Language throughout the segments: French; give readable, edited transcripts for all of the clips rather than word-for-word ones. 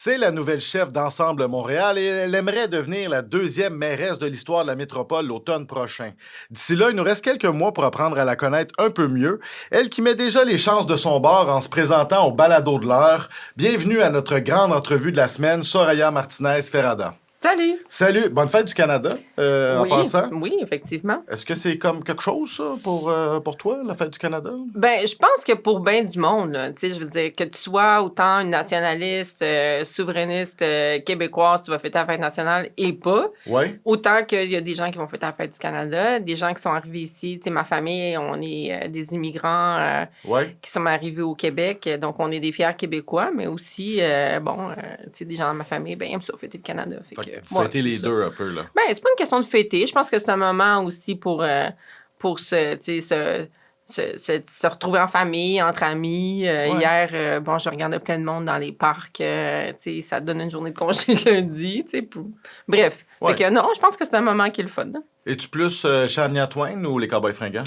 C'est la nouvelle chef d'Ensemble Montréal et elle aimerait devenir la deuxième mairesse de l'histoire de la métropole l'automne prochain. D'ici là, il nous reste quelques mois pour apprendre à la connaître un peu mieux. Elle qui met déjà les chances de son bord en se présentant au balado de l'heure. Bienvenue à notre grande entrevue de la semaine, Soraya Martinez-Ferrada. Salut! Salut, bonne fête du Canada, en Oui, passant. oui, effectivement. Est-ce que c'est comme quelque chose, ça, pour toi, la fête du Canada? Ben, je pense que pour bien du monde, là, tu sais, je veux dire, que tu sois autant une nationaliste, souverainiste, québécoise, tu vas fêter la fête nationale et pas. Oui. Autant qu'il y a des gens qui vont fêter la fête du Canada, des gens qui sont arrivés ici. Tu sais, ma famille, on est des immigrants Oui. qui sont arrivés au Québec, donc on est des fiers Québécois, mais aussi, tu sais, des gens dans ma famille, ben, ils aiment ça fêter le Canada. Fait que fêter les deux un peu, là. Ben, c'est pas une question de fêter. Je pense que c'est un moment aussi pour se, tu sais, se retrouver en famille, entre amis. Hier, je regardais plein de monde dans les parcs. Tu sais, ça te donne une journée de congé lundi. Tu sais, bref. Ouais. Fait que non, je pense que c'est un moment qui est le fun. Hein. Es-tu plus Shania Twain ou les Cowboys fringants?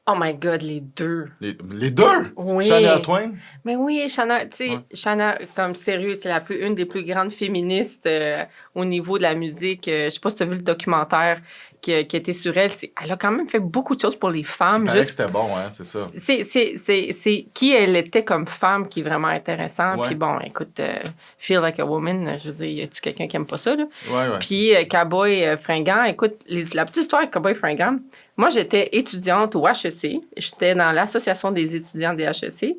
Oh my God, les deux. Les deux? Oui. Shania Twain? Mais oui, Shania, tu sais, Shania, comme sérieux, c'est une des plus grandes féministes au niveau de la musique. Je sais pas si tu as vu le documentaire qui était sur elle. Elle a quand même fait beaucoup de choses pour les femmes. Il paraît que c'était bon, hein, c'est ça. C'est qui elle était comme femme qui est vraiment intéressant. Ouais. Puis bon, écoute, Feel Like a Woman, je veux dire, y a-tu quelqu'un qui aime pas ça, là? Ouais. Puis Cowboy Fringant, écoute, la petite histoire avec Cowboy Fringant, moi, j'étais étudiante au HEC. J'étais dans l'association des étudiants des HEC.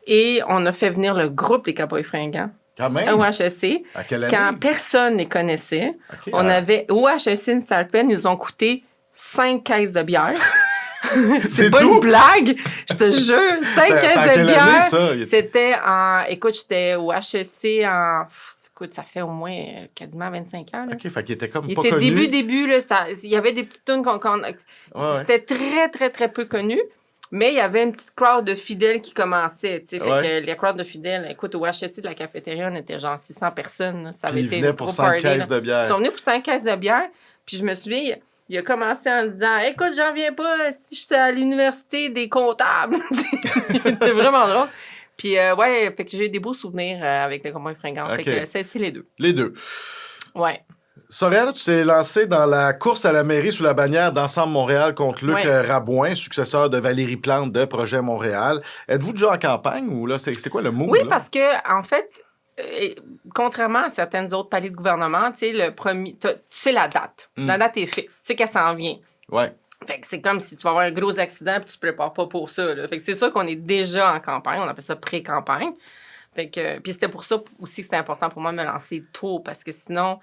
Et on a fait venir le groupe Les Cowboys Fringants. Quand même? Au HEC. À quelle année? Quand personne ne les connaissait. Okay, on avait, au HEC, une salpenne, ils nous ont coûté 5 caisses de bière. C'est pas tout? une blague, je te jure. 5 caisses de bière. Année, ça? C'était en... Écoute, j'étais au HEC en... Écoute, ça fait au moins quasiment 25 ans. Là. OK, fait qu'il était comme il pas était connu. début, là, il y avait des petites tunes C'était très, très, très peu connu. Mais il y avait une petite crowd de fidèles qui commençait. Fait que les crowds de fidèles, écoute, au HEC de la cafétéria, on était genre 600 personnes. Là. Ça avait été ils venaient pour 5 caisses de bière. Ils sont venus pour 5 caisses de bière. Puis je me souviens, il a commencé en disant « Écoute, j'en reviens pas, si j'étais à l'université des comptables. » C'était vraiment drôle. Puis fait que j'ai eu des beaux souvenirs avec les Cowboys Fringants. Okay. Fait que c'est les deux. Les deux. Ouais. Soraya, tu t'es lancé dans la course à la mairie sous la bannière d'Ensemble Montréal contre Luc Rabouin, successeur de Valérie Plante de Projet Montréal. Êtes-vous déjà en campagne ou là, c'est quoi le mot? Oui, là? parce que, en fait, contrairement à certaines autres paliers de gouvernement, tu sais, le premier, tu sais la date. La date est fixe. Tu sais qu'elle s'en vient. Ouais. Fait que c'est comme si tu vas avoir un gros accident et tu te prépares pas pour ça. Là. Fait que c'est sûr qu'on est déjà en campagne. On appelle ça pré-campagne. Fait que, puis c'était pour ça aussi que c'était important pour moi de me lancer tôt parce que sinon,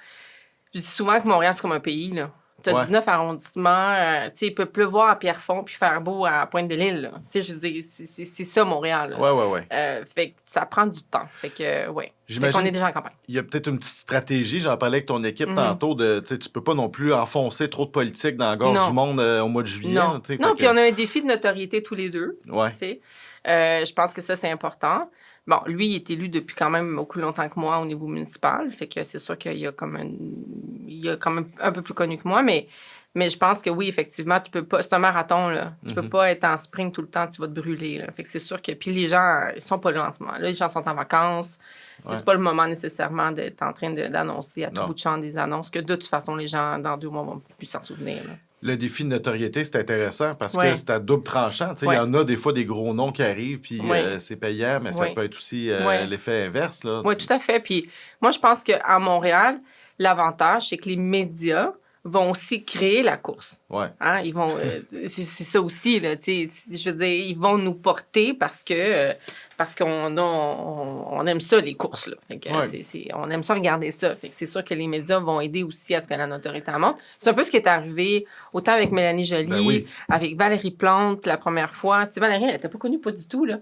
je dis souvent que Montréal, c'est comme un pays, là. Tu as 19 arrondissements. Tu sais, il peut pleuvoir à Pierrefonds puis faire beau à Pointe-de-l'Île. Tu sais, je veux dire, c'est ça, Montréal. Là. Ouais. Fait que ça prend du temps. Fait que, J'imagine qu'on est déjà en campagne. Il y a peut-être une petite stratégie, j'en parlais avec ton équipe tantôt, tu peux pas non plus enfoncer trop de politique dans la gorge du monde au mois de juillet. Non, puis on a un défi de notoriété tous les deux. Ouais. Je pense que ça, c'est important. Bon, lui, il est élu depuis quand même beaucoup longtemps que moi au niveau municipal. Fait que c'est sûr qu'il y a quand même un peu plus connu que moi, mais je pense que oui, effectivement, tu peux pas... C'est un marathon, là. Tu peux pas être en sprint tout le temps, tu vas te brûler, là. Fait que c'est sûr que... Puis les gens, ils sont pas là en ce moment. Là, les gens sont en vacances. C'est pas le moment nécessairement d'être en train d'annoncer à tout bout de champ des annonces que de toute façon, les gens, dans 2 mois, vont plus s'en souvenir, là. Le défi de notoriété, c'est intéressant parce que c'est à double tranchant. Il y en a des fois des gros noms qui arrivent, puis c'est payant, mais ça peut être aussi l'effet inverse. Oui, tout à fait. Puis moi, je pense qu'à Montréal, l'avantage, c'est que les médias vont aussi créer la course. Ouais. Hein? Ils vont, c'est ça aussi, là. Je veux dire, ils vont nous porter parce qu'on aime ça, les courses, là. Fait que on aime ça regarder ça. Fait que c'est sûr que les médias vont aider aussi à ce que la notoriété monte. C'est un peu ce qui est arrivé autant avec Mélanie Joly, avec Valérie Plante la première fois. Tu sais, Valérie, elle n'était pas connue pas du tout, là.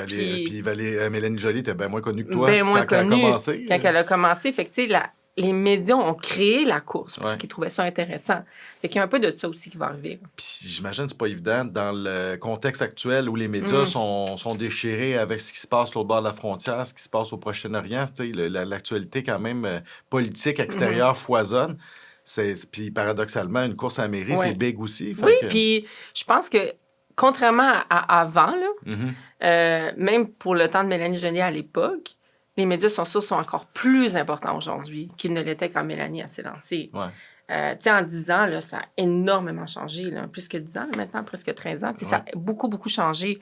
Puis Mélanie Joly était bien moins connue que toi quand elle a commencé. Quand elle a commencé. Fait que, tu sais, les médias ont créé la course parce qu'ils trouvaient ça intéressant. Fait qu'il y a un peu de ça aussi qui va arriver. Puis j'imagine que c'est pas évident dans le contexte actuel où les médias sont déchirés avec ce qui se passe l'autre bord de la frontière, ce qui se passe au Proche-Orient. L'actualité quand même politique extérieure foisonne. Puis paradoxalement, une course à la mairie, c'est big aussi. Puis je pense que contrairement à avant, là, même pour le temps de Mélanie Joly à l'époque, les médias sociaux sont encore plus importants aujourd'hui qu'ils ne l'étaient quand Mélanie s'est lancée. Ouais. Tu sais, en 10 ans, là, ça a énormément changé. Là. Plus que 10 ans, là, maintenant, presque 13 ans. Tu sais, ça a beaucoup, beaucoup changé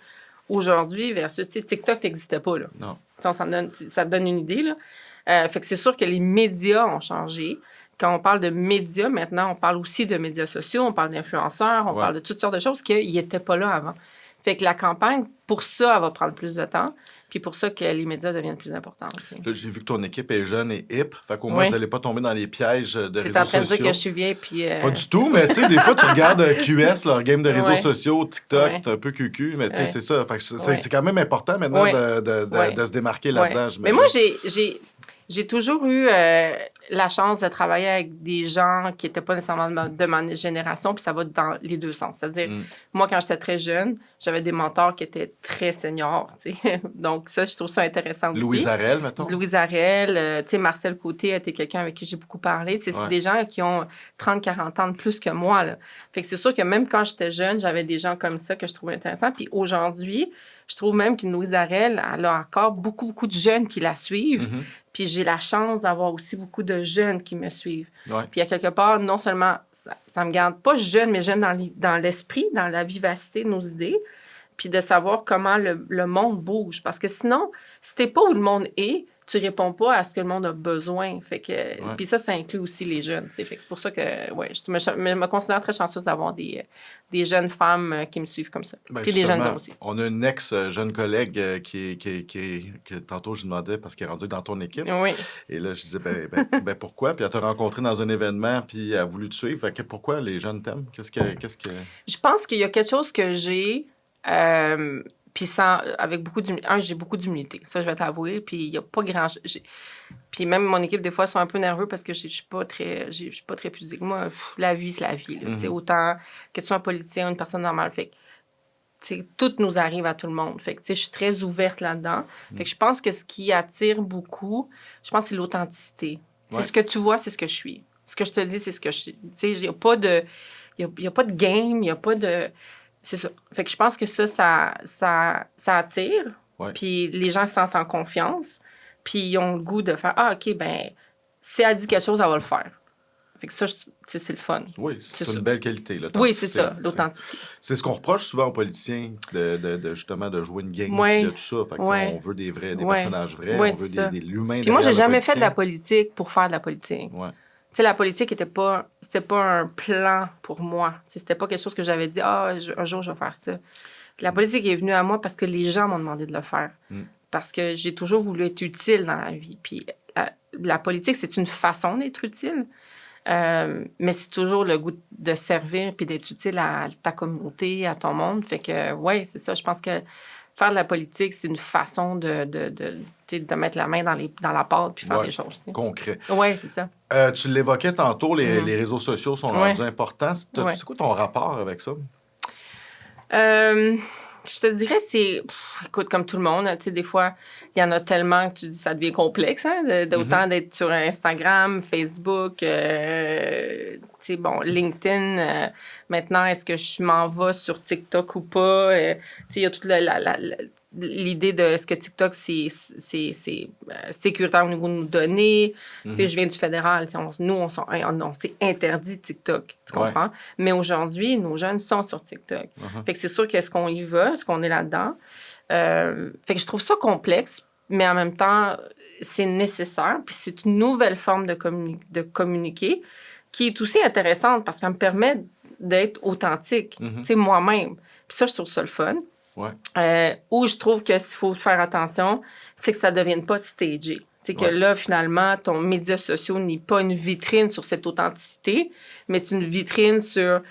aujourd'hui versus... Tu sais, TikTok n'existait pas, là. Non. Ça te donne une idée, là. Fait que c'est sûr que les médias ont changé. Quand on parle de médias, maintenant, on parle aussi de médias sociaux, on parle d'influenceurs, on parle de toutes sortes de choses qui n'étaient pas là avant. Fait que la campagne, pour ça, elle va prendre plus de temps. Puis pour ça que les médias deviennent plus importants. T'sais. Là, j'ai vu que ton équipe est jeune et hip. Fait qu'au moins, vous n'allez pas tomber dans les pièges de réseaux sociaux. T'es en train de dire que je suis vieille, puis... Pas du tout, mais tu sais, des fois, tu regardes QS, leur game de réseaux sociaux, TikTok, t'es un peu cucu, mais tu sais, c'est ça. Fait que c'est quand même important maintenant de se démarquer là-dedans, j'imagine. Mais moi, j'ai toujours eu la chance de travailler avec des gens qui n'étaient pas nécessairement de ma génération, puis ça va dans les deux sens. C'est-à-dire, moi, quand j'étais très jeune, j'avais des mentors qui étaient très seniors, tu sais. Donc, ça, je trouve ça intéressant aussi. Louise Arel, mettons. Louise Arel, tu sais, Marcel Côté a été quelqu'un avec qui j'ai beaucoup parlé. Tu sais, c'est des gens qui ont 30-40 ans de plus que moi, là. Fait que c'est sûr que même quand j'étais jeune, j'avais des gens comme ça que je trouvais intéressants. Puis aujourd'hui, je trouve même qu'une Louise Arel, elle a encore beaucoup, beaucoup de jeunes qui la suivent. Puis j'ai la chance d'avoir aussi beaucoup de jeunes qui me suivent. Puis à quelque part, non seulement ça me garde pas jeune, mais jeune dans l'esprit, dans la vivacité de nos idées, puis de savoir comment le monde bouge. Parce que sinon, si t'es pas où le monde est, tu réponds pas à ce que le monde a besoin. Fait que puis ça inclut aussi les jeunes. T'sais. Fait que c'est pour ça que je me considère très chanceuse d'avoir des jeunes femmes qui me suivent comme ça. Puis des jeunes hommes aussi. On a une ex-jeune collègue qui tantôt je demandais parce qu'elle est rendue dans ton équipe. Oui. Et là, je disais, ben pourquoi? Puis elle t'a rencontré dans un événement, puis elle a voulu te suivre. Fait que pourquoi les jeunes t'aiment? Qu'est-ce que... Je pense qu'il y a quelque chose que j'ai... puis avec beaucoup d'humilité. J'ai beaucoup d'humilité. Ça, je vais t'avouer. Puis il n'y a pas grand... Puis même mon équipe, des fois, sont un peu nerveux parce que je suis pas très pudique. Moi, la vie, c'est la vie. C'est autant que tu sois un politicien ou une personne normale. Fait que, tout nous arrive à tout le monde. Fait que, je suis très ouverte là-dedans. Fait que je pense que ce qui attire beaucoup, je pense, c'est l'authenticité. C'est ce que tu vois, c'est ce que je suis. Ce que je te dis, c'est ce que je suis. Tu sais, il n'y a pas de... Il n'y a pas de game, il n'y a pas de... C'est ça. Fait que je pense que ça attire. Puis les gens se sentent en confiance. Puis ils ont le goût de faire « Ah, OK, ben si elle dit quelque chose, elle va le faire. » Fait que ça, c'est le fun. Oui, c'est une belle qualité, l'authenticité. Oui, c'est ça, l'authenticité. C'est ce qu'on reproche souvent aux politiciens, justement, de jouer une game de tout ça. Fait qu'on veut des personnages vrais, on veut des l'humain. Puis moi, j'ai jamais fait de la politique pour faire de la politique. Tu sais, la politique c'était pas un plan pour moi. T'sais, c'était pas quelque chose que j'avais dit, un jour, je vais faire ça. La politique est venue à moi parce que les gens m'ont demandé de le faire. Parce que j'ai toujours voulu être utile dans la vie. Puis la politique, c'est une façon d'être utile, mais c'est toujours le goût de servir puis d'être utile à ta communauté, à ton monde. Fait que, c'est ça. Je pense que faire de la politique, c'est une façon de mettre la main dans la pâte puis faire des choses. T'sais. Concret. Oui, c'est ça. Tu l'évoquais tantôt, les réseaux sociaux sont rendus importants. C'est quoi ton rapport avec ça? Je te dirais, écoute, comme tout le monde, tu sais, des fois, il y en a tellement que tu dis ça devient complexe, hein, d'autant d'être sur Instagram, Facebook, tu sais, bon, LinkedIn. Maintenant, est-ce que je m'en vais sur TikTok ou pas? Tu sais, il y a toute l'idée de est-ce que TikTok, c'est sécuritaire au niveau de nos données. Tu sais, je viens du fédéral. On s'est interdit TikTok. Tu comprends? Mais aujourd'hui, nos jeunes sont sur TikTok. Fait que c'est sûr qu'est-ce qu'on y va, est-ce qu'on est là-dedans. Fait que je trouve ça complexe, mais en même temps, c'est nécessaire. Puis c'est une nouvelle forme de communiquer qui est aussi intéressante parce qu'elle me permet d'être authentique, tu sais, moi-même. Puis ça, je trouve ça le fun. Où je trouve que s'il faut faire attention, c'est que ça ne devienne pas stagé. C'est que là, finalement, ton média social n'est pas une vitrine sur cette authenticité, mais c'est une vitrine sur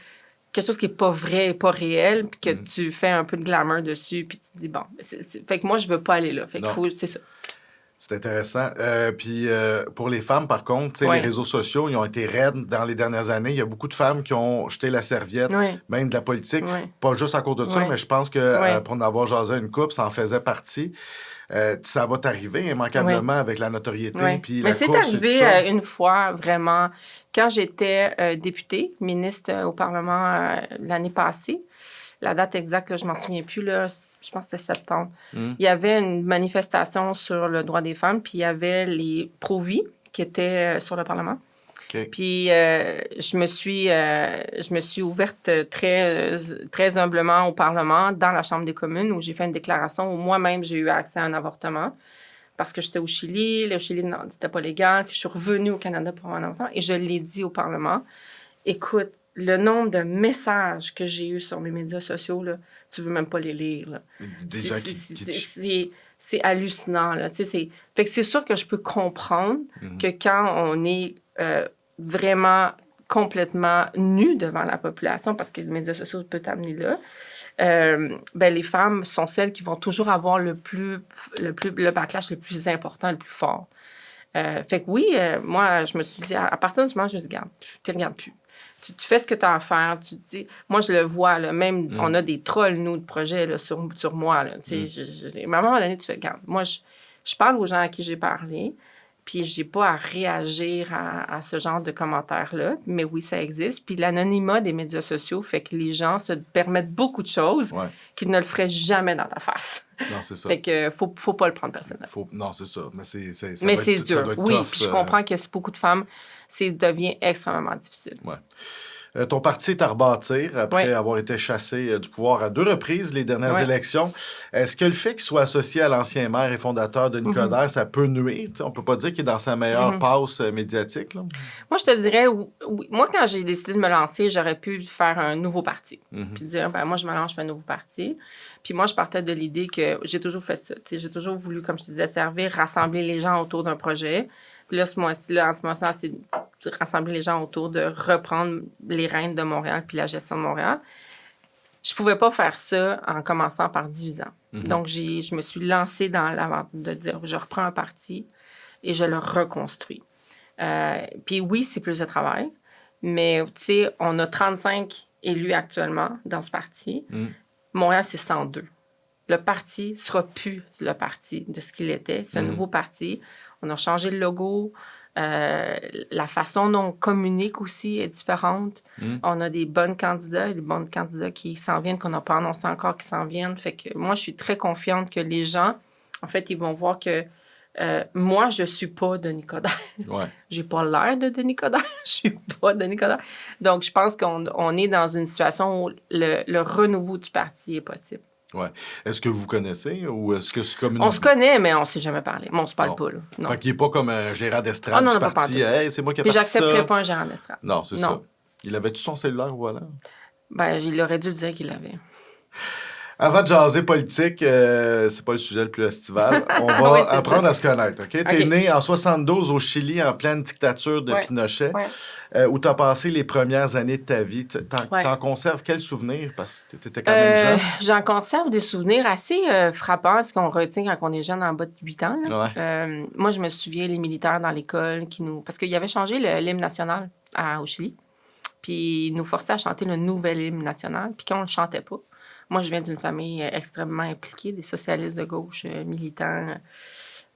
quelque chose qui n'est pas vrai et pas réel, puis que tu fais un peu de glamour dessus, puis tu te dis, bon, fait que moi, je veux pas aller là. Fait que c'est ça. C'est intéressant. Puis pour les femmes, par contre, les réseaux sociaux, ils ont été raides dans les dernières années. Il y a beaucoup de femmes qui ont jeté la serviette, même de la politique. Pas juste à cause de ça, mais je pense que pour en avoir jasé une couple, ça en faisait partie. Ça va t'arriver immanquablement avec la notoriété. Puis mais c'est arrivé une fois, vraiment, quand j'étais députée, ministre au Parlement l'année passée. la date exacte, là, je m'en souviens plus, là, je pense que c'était septembre. Il y avait une manifestation sur le droit des femmes, puis il y avait les pro-vie qui étaient sur le Parlement. OK. Puis je me suis ouverte très humblement au Parlement, dans la Chambre des communes, où j'ai fait une déclaration où moi-même, j'ai eu accès à un avortement. Parce que j'étais au Chili. Au Chili, non, c'était pas légal. Puis je suis revenue au Canada pour avoir un enfant. Et je l'ai dit au Parlement. Écoute, le nombre de messages que j'ai eus sur mes médias sociaux, là, tu veux même pas les lire. Là. Des gens C'est hallucinant. Là. Fait que c'est sûr que je peux comprendre que quand on est vraiment complètement nu devant la population, parce que les médias sociaux peuvent t'amener là, les femmes sont celles qui vont toujours avoir le backlash le plus important, le plus fort. Fait que oui, moi, je me suis dit, à partir de ce moment, je me suis dit, regarde, tu te regardes plus. Tu fais ce que tu as à faire. Tu te dis, moi, je le vois, là, même, on a des trolls, nous, de projets là, sur moi. Là, mais à un moment donné, tu fais, regarde, moi, je parle aux gens à qui j'ai parlé, puis j'ai pas à réagir à ce genre de commentaires-là. Mais oui, ça existe. Puis l'anonymat des médias sociaux fait que les gens se permettent beaucoup de choses qu'ils ne le feraient jamais dans ta face. Non, c'est ça. Fait que faut pas le prendre personnel. Non, c'est ça. Mais c'est dur. Ça doit être oui, tough, puis je comprends que beaucoup de femmes, ça devient extrêmement difficile. Ouais. Ton parti est à rebâtir après avoir été chassé du pouvoir à 2 reprises les dernières élections. Est-ce que le fait qu'il soit associé à l'ancien maire et fondateur Denis Coderre, ça peut nuire? T'sais, on peut pas dire qu'il est dans sa meilleure passe médiatique. Là. Moi, je te dirais, oui. Moi, quand j'ai décidé de me lancer, j'aurais pu faire un nouveau parti. Puis dire, moi, je me lance, je fais un nouveau parti. Puis moi, je partais de l'idée que j'ai toujours fait ça. J'ai toujours voulu, comme je te disais, servir, rassembler les gens autour d'un projet. Puis là, en ce moment-ci, c'est de rassembler les gens autour de reprendre les rênes de Montréal puis la gestion de Montréal. Je pouvais pas faire ça en commençant par divisant. Donc, je me suis lancée dans l'aventure de dire, je reprends un parti et je le reconstruis. Puis oui, c'est plus de travail, mais tu sais, on a 35 élus actuellement dans ce parti. Montréal, c'est 102. Le parti sera plus le parti de ce qu'il était. C'est un nouveau parti. On a changé le logo. La façon dont on communique aussi est différente. On a des bons candidats qui s'en viennent, qu'on n'a pas annoncé encore, qui s'en viennent. Fait que moi, je suis très confiante que les gens, en fait, ils vont voir que moi, je suis pas Denis Coderre. J'ai pas l'air de Denis Coderre. Je suis pas Denis Coderre. Donc, je pense qu'on est dans une situation où le renouveau du parti est possible. Ouais. Est-ce que vous vous connaissez ou est-ce que c'est comme une... On se connaît, mais on s'est jamais parlé. Mais on se parle pas, là. Non. Fait qu'il n'est pas comme un gérant d'estrade du parti. Hey, c'est moi qui ai parti ça. Puis j'accepterais pas un gérant d'estrade. Non, c'est ça. Il avait-tu son cellulaire, voilà? Ben, il aurait dû le dire qu'il l'avait. Avant de jaser politique, c'est pas le sujet le plus estival. On va apprendre à se connaître, OK? T'es né en 72 au Chili, en pleine dictature de Pinochet, où t'as passé les premières années de ta vie. T'en conserves quel souvenir? Parce que t'étais quand même jeune. J'en conserve des souvenirs assez frappants, ce qu'on retient quand on est jeune en bas de 8 ans. Là. Moi, je me souviens, les militaires dans l'école qui nous... Parce qu'il avait changé l'hymne national au Chili. Puis ils nous forçaient à chanter le nouvel hymne national. Puis quand on le chantait pas, moi, je viens d'une famille extrêmement impliquée, des socialistes de gauche militants.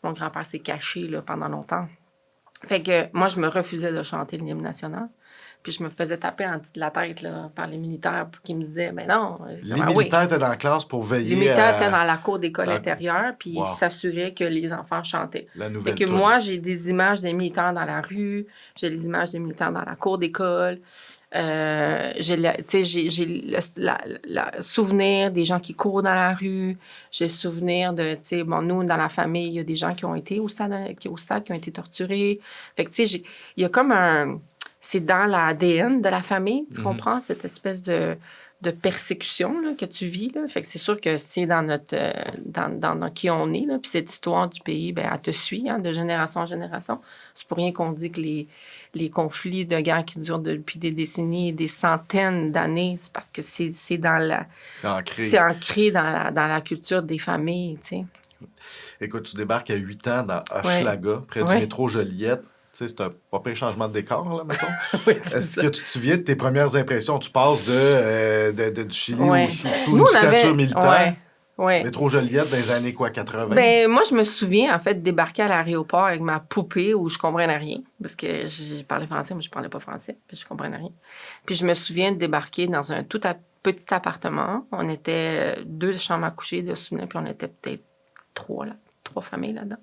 Mon grand-père s'est caché là, pendant longtemps. Fait que moi, je me refusais de chanter l'hymne national. Puis je me faisais taper en dessous de la tête là, par les militaires qui me disaient, mais non. Les militaires étaient dans la classe pour veiller. Les militaires étaient dans la cour d'école intérieure, puis ils s'assuraient que les enfants chantaient. La nouvelle fait que moi, j'ai des images des militaires dans la rue, j'ai des images des militaires dans la cour d'école. J'ai le souvenir des gens qui courent dans la rue. J'ai le souvenir de, nous, dans la famille, il y a des gens qui ont été au stade, qui ont été torturés. Fait que, il y a comme un... C'est dans l'ADN de la famille, tu comprends? Cette espèce de persécution là, que tu vis. Là. Fait que c'est sûr que c'est dans notre dans qui on est. Là. Puis cette histoire du pays, elle te suit de génération en génération. C'est pour rien qu'on dit que les conflits de guerre qui durent depuis des décennies et des centaines d'années, c'est parce que c'est dans la... C'est ancré. C'est ancré dans la culture des familles, tu sais. Écoute, tu débarques à 8 ans dans Hochelaga, près du métro Joliette. C'est un pas pire changement de décor, là, mettons. Est-ce que tu te souviens de tes premières impressions? Tu passes du Chili sous une dictature militaire. Métro Joliette dans les années 80? Ben, moi, je me souviens, en fait, de débarquer à l'aéroport avec ma poupée où je comprenais rien. Parce que je parlais français, mais je parlais pas français. Puis je comprenais rien. Puis je me souviens de débarquer dans un tout petit appartement. On était 2 chambres à coucher de souvenir, puis on était peut-être 3 familles là-dedans.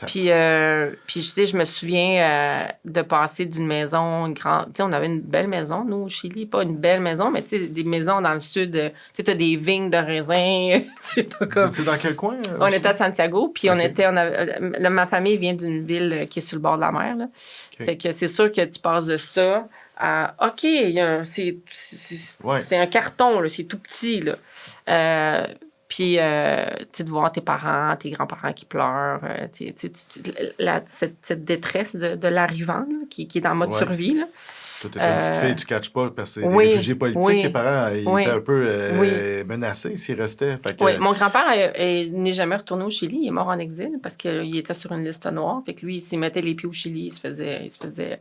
Puis je sais, je me souviens de passer d'une maison, une grande... Tu sais, on avait une belle maison, nous, au Chili. Pas une belle maison, mais tu sais, des maisons dans le sud. Tu sais, t'as des vignes de raisin. Vous étiez dans quel coin? On était à Santiago, puis ma famille vient d'une ville qui est sur le bord de la mer, là. Okay. Fait que c'est sûr que tu passes de ça à... OK, c'est un carton, là, c'est tout petit, là. Puis, tu sais, de voir tes parents, tes grands-parents qui pleurent, cette détresse de l'arrivant, là, qui est dans le mode survie, là. Toi, t'étais une petite fille, tu catches pas, parce que c'est des réfugiés politiques, tes parents, ils étaient un peu menacés s'ils restaient. Fait que... Oui, mon grand-père n'est jamais retourné au Chili, il est mort en exil, parce qu'il était sur une liste noire, fait que lui, s'il mettait les pieds au Chili, il se faisait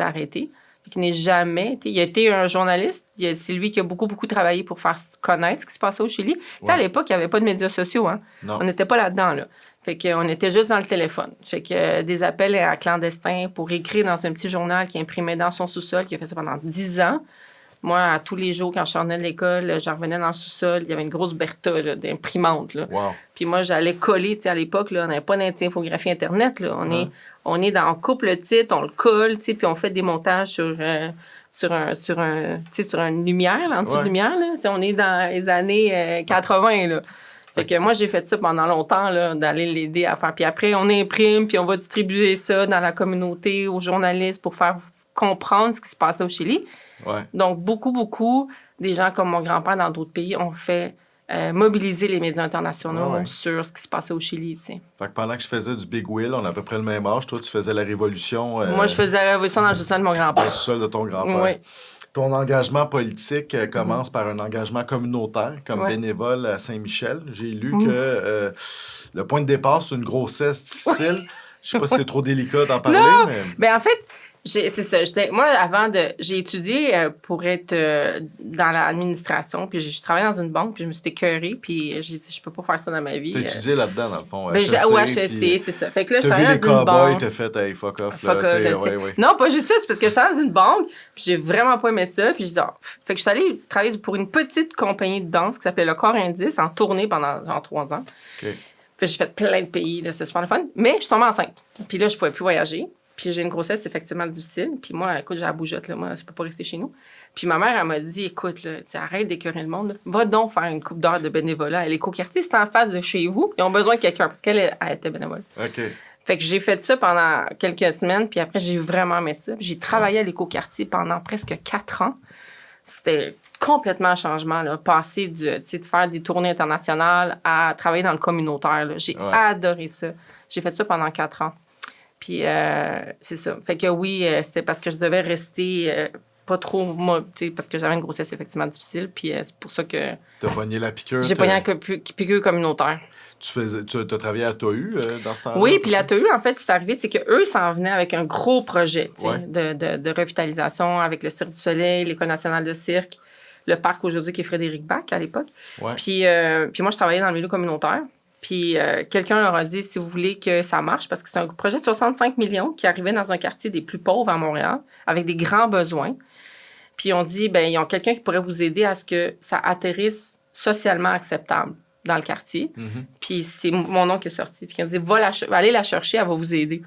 arrêter. Qui n'est jamais été... Il a été un journaliste. C'est lui qui a beaucoup, beaucoup travaillé pour faire connaître ce qui se passait au Chili. Tu sais, à l'époque, il n'y avait pas de médias sociaux. Hein? On n'était pas là-dedans, là. Fait qu'on était juste dans le téléphone. Fait que des appels à clandestins pour écrire dans un petit journal qu'il imprimait dans son sous-sol, qui a fait ça pendant 10 ans. Moi, à tous les jours, quand je revenais de l'école, je revenais dans le sous-sol. Il y avait une grosse Bertha là, d'imprimante. Là. Wow. Puis moi, j'allais coller. Tu sais, à l'époque, là, on n'avait pas d'infographie Internet. Là. On coupe le titre, on le colle, tu sais, puis on fait des montages sur une lumière, là, en dessous de lumière. Là. Tu sais, on est dans les années 80, là. Fait que moi, j'ai fait ça pendant longtemps, là, d'aller l'aider à faire. Puis après, on imprime, puis on va distribuer ça dans la communauté, aux journalistes, pour faire comprendre ce qui se passait au Chili. Ouais. Donc, beaucoup des gens comme mon grand-père dans d'autres pays ont fait mobiliser les médias internationaux sur ce qui se passait au Chili, tu sais. Fait que pendant que je faisais du Big Wheel, on a à peu près le même âge. Toi, tu faisais la révolution... Moi, je faisais la révolution dans le sous-sol de mon grand-père. Dans le sous-sol de ton grand-père. Oui. Ton engagement politique commence par un engagement communautaire comme bénévole à Saint-Michel. J'ai lu que le point de départ, c'est une grossesse difficile. Je sais pas si c'est trop délicat d'en parler. Non! Mais... Ben, en fait... C'est ça. Moi, j'ai étudié pour être dans l'administration, puis je travaillais dans une banque, puis je me suis écœurée, puis j'ai dit, je peux pas faire ça dans ma vie. T'as étudié là-dedans, dans le fond, HEC. Au HEC, c'est ça. Fait que là, je travaillais dans une banque. T'as vu les cowboys, t'as fait, hey, fuck off, là, ouais. Non, pas juste ça, c'est parce que je travaillais dans une banque, puis j'ai vraiment pas aimé ça, puis je dis, fait que je suis allée travailler pour une petite compagnie de danse qui s'appelait Le Corps Indice, en tournée pendant genre 3 ans. Okay. Puis j'ai fait plein de pays, là, c'est super le fun, mais je suis tombée enceinte. Puis là, je pouvais plus voyager. Puis j'ai une grossesse effectivement difficile. Puis moi, écoute, j'ai la bougeotte, là. Moi, je peux pas rester chez nous. Puis ma mère, elle m'a dit, écoute, là, arrête d'écœurer le monde. Là. Va donc faire une couple d'heures de bénévolat à l'écoquartier. C'est en face de chez vous. Ils ont besoin de quelqu'un parce qu'elle elle était bénévole. OK. Fait que j'ai fait ça pendant quelques semaines. Puis après, j'ai vraiment aimé ça. Puis j'ai travaillé à l'écoquartier pendant presque 4 ans. C'était complètement un changement, là. Passer de faire des tournées internationales à travailler dans le communautaire, là. J'ai adoré ça. J'ai fait ça pendant 4 ans. Puis, c'est ça. Fait que oui, c'était parce que je devais rester pas trop... parce que j'avais une grossesse effectivement difficile. Puis, c'est pour ça que... T'as pogné la piqûre? J'ai pogné la piqûre communautaire. Tu as travaillé à TOU dans ce temps-là? Oui, puis la TOU, en fait, c'est arrivé, c'est qu'eux, ils s'en venaient avec un gros projet de revitalisation avec le Cirque du Soleil, l'École nationale de cirque, le parc aujourd'hui qui est Frédéric Bach à l'époque. Ouais. Puis moi, je travaillais dans le milieu communautaire. Puis quelqu'un leur a dit, si vous voulez que ça marche, parce que c'est un projet de 65 millions qui arrivait dans un quartier des plus pauvres à Montréal, avec des grands besoins. Puis on dit, ben ils ont quelqu'un qui pourrait vous aider à ce que ça atterrisse socialement acceptable dans le quartier. Mm-hmm. Puis c'est mon nom qui est sorti. Puis il a dit, allez la chercher, elle va vous aider.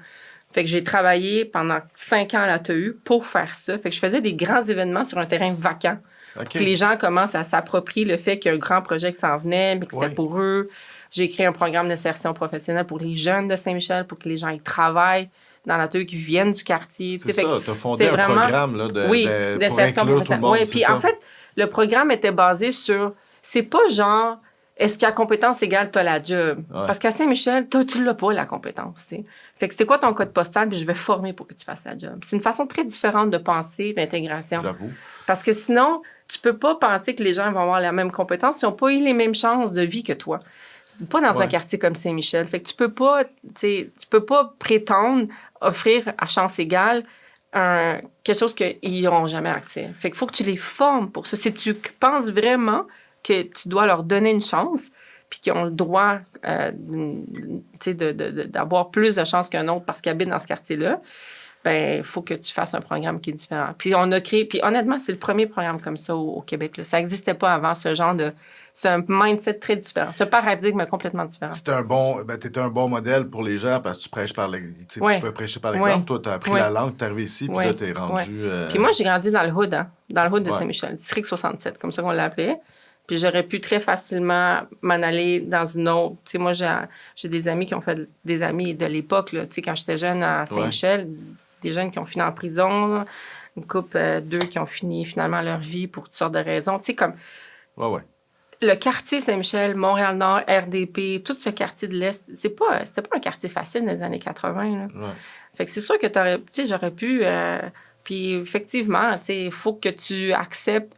Fait que j'ai travaillé pendant 5 ans à la TEU pour faire ça. Fait que je faisais des grands événements sur un terrain vacant. Okay. Que les gens commencent à s'approprier le fait qu'il y a un grand projet qui s'en venait, mais que c'était pour eux. J'ai créé un programme d'insertion professionnelle pour les jeunes de Saint-Michel, pour que les gens y travaillent dans la TEU, qui viennent du quartier. C'est ça, tu as fondé un programme là, d'insertion professionnelle. Oui, puis en fait, le programme était basé sur... C'est pas genre, est-ce qu'à compétence égale, tu as la job? Ouais. Parce qu'à Saint-Michel, tu l'as pas, la compétence. T'sais. Fait que c'est quoi ton code postal? Puis je vais former pour que tu fasses la job. C'est une façon très différente de penser l'intégration. J'avoue. Parce que sinon, tu peux pas penser que les gens vont avoir la même compétence s'ils n'ont pas eu les mêmes chances de vie que toi. Pas dans un quartier comme Saint-Michel. Fait que tu peux pas prétendre offrir à chance égale quelque chose qu'ils n'auront jamais accès. Fait qu'il faut que tu les formes pour ça. Si tu penses vraiment que tu dois leur donner une chance, puis qu'ils ont le droit d'avoir plus de chances qu'un autre parce qu'ils habitent dans ce quartier-là, ben il faut que tu fasses un programme qui est différent. Puis on a créé, puis honnêtement, c'est le premier programme comme ça au Québec. Là. Ça n'existait pas avant, ce genre de... C'est un mindset très différent. Ce paradigme est complètement différent. T'étais un bon modèle pour les gens parce que tu prêches tu peux prêcher par l'exemple. Toi, t'as appris la langue, t'es arrivé ici, puis là, t'es rendu... Puis moi, j'ai grandi dans le hood, dans le hood de Saint-Michel, district 67, comme ça qu'on l'appelait. Puis j'aurais pu très facilement m'en aller dans une autre. Tu sais, moi, j'ai des amis qui ont fait des amis de l'époque, là. Tu sais, quand j'étais jeune à Saint-Michel, des jeunes qui ont fini en prison, une couple, deux qui ont fini finalement leur vie pour toutes sortes de raisons. Tu sais, comme... Le quartier Saint-Michel, Montréal-Nord, RDP, tout ce quartier de l'Est, c'était pas un quartier facile dans les années 80, là. Fait que c'est sûr que j'aurais pu... puis effectivement, tu sais, il faut que tu acceptes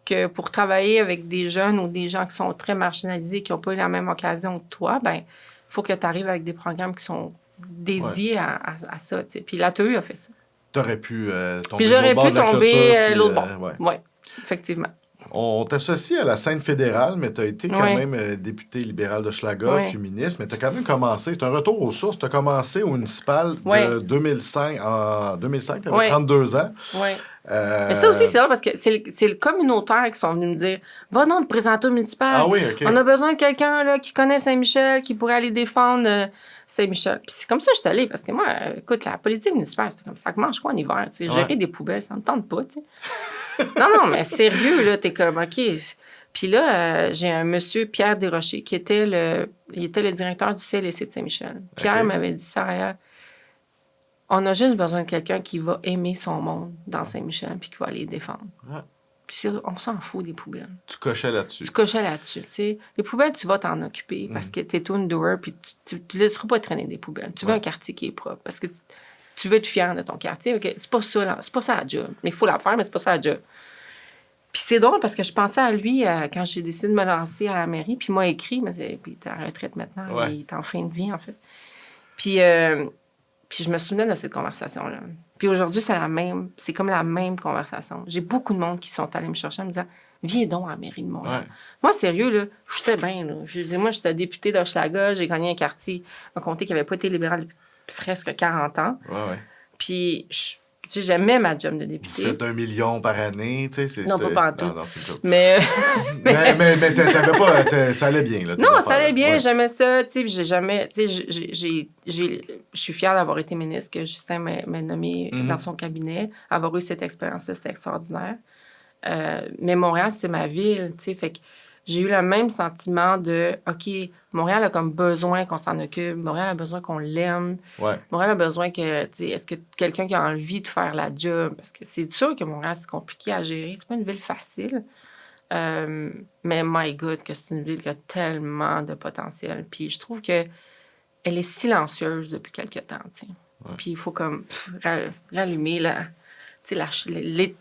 que pour travailler avec des jeunes ou des gens qui sont très marginalisés, qui n'ont pas eu la même occasion que toi, ben il faut que tu arrives avec des programmes qui sont dédiés à ça. T'sais. Puis l'ATEU a fait ça. T'aurais pu tomber puis j'aurais pu tomber l'autre bord. Oui, effectivement. On t'associe à la scène fédérale, mais tu as été quand même député libéral de Schlager puis ministre, mais tu as quand même commencé, c'est un retour aux sources, tu as commencé au municipal de 2005, en 2005, tu avais 32 ans. Oui. Mais ça aussi, c'est vrai parce que c'est le communautaire qui sont venus me dire « Va donc te présenter au municipal. Ah oui, OK. On a besoin de quelqu'un là, qui connaît Saint-Michel, qui pourrait aller défendre Saint-Michel. » Puis c'est comme ça que je suis allée, parce que moi, écoute, la politique municipale, c'est comme ça que mange quoi en hiver? Gérer des poubelles, ça me tente pas, tu sais. Non, mais sérieux, là, t'es comme, OK. Puis là, j'ai un monsieur, Pierre Desrochers, qui était le directeur du CLSC de Saint-Michel. Pierre m'avait dit, Sarah, on a juste besoin de quelqu'un qui va aimer son monde dans Saint-Michel puis qui va aller défendre. Puis on s'en fout des poubelles. Tu cochais là-dessus. Tu sais. Les poubelles, tu vas t'en occuper parce que t'es tout doueur puis tu ne laisseras pas traîner des poubelles. Tu veux un quartier qui est propre parce que tu veux être fier de ton quartier. Okay? C'est pas ça la job. Mais il faut la faire, mais c'est pas ça la job. Puis c'est drôle parce que je pensais à lui quand j'ai décidé de me lancer à la mairie. Puis il m'a écrit, mais puis il est à la retraite maintenant. Il est en fin de vie, en fait. Puis je me souvenais de cette conversation-là. Puis aujourd'hui, c'est comme la même conversation. J'ai beaucoup de monde qui sont allés me chercher en me disant « Viens donc à la mairie de Montréal. » Moi, sérieux, là, j'étais bien. Là. Moi, j'étais députée d'Hochelaga. J'ai gagné un quartier, un comté qui n'avait pas été libéral depuis presque 40 ans. Puis j'aimais ma job de députée. Vous faites 1 million par année, tu sais, Non, pas en tout. Non, mais t'avais pas... ça allait bien, là. Non, ça allait bien, j'aimais ça, tu sais, j'ai jamais... Tu sais, je suis fière d'avoir été ministre, que Justin m'a nommé dans son cabinet. Avoir eu cette expérience-là, c'était extraordinaire. Mais Montréal, c'est ma ville, tu sais, fait que j'ai eu le même sentiment de, OK, Montréal a comme besoin qu'on s'en occupe. Montréal a besoin qu'on l'aime. Montréal a besoin que, tu sais, est-ce que quelqu'un qui a envie de faire la job? Parce que c'est sûr que Montréal, c'est compliqué à gérer. C'est pas une ville facile. Mais my God, que c'est une ville qui a tellement de potentiel. Puis je trouve que elle est silencieuse depuis quelque temps, tu sais. Puis il faut comme rallumer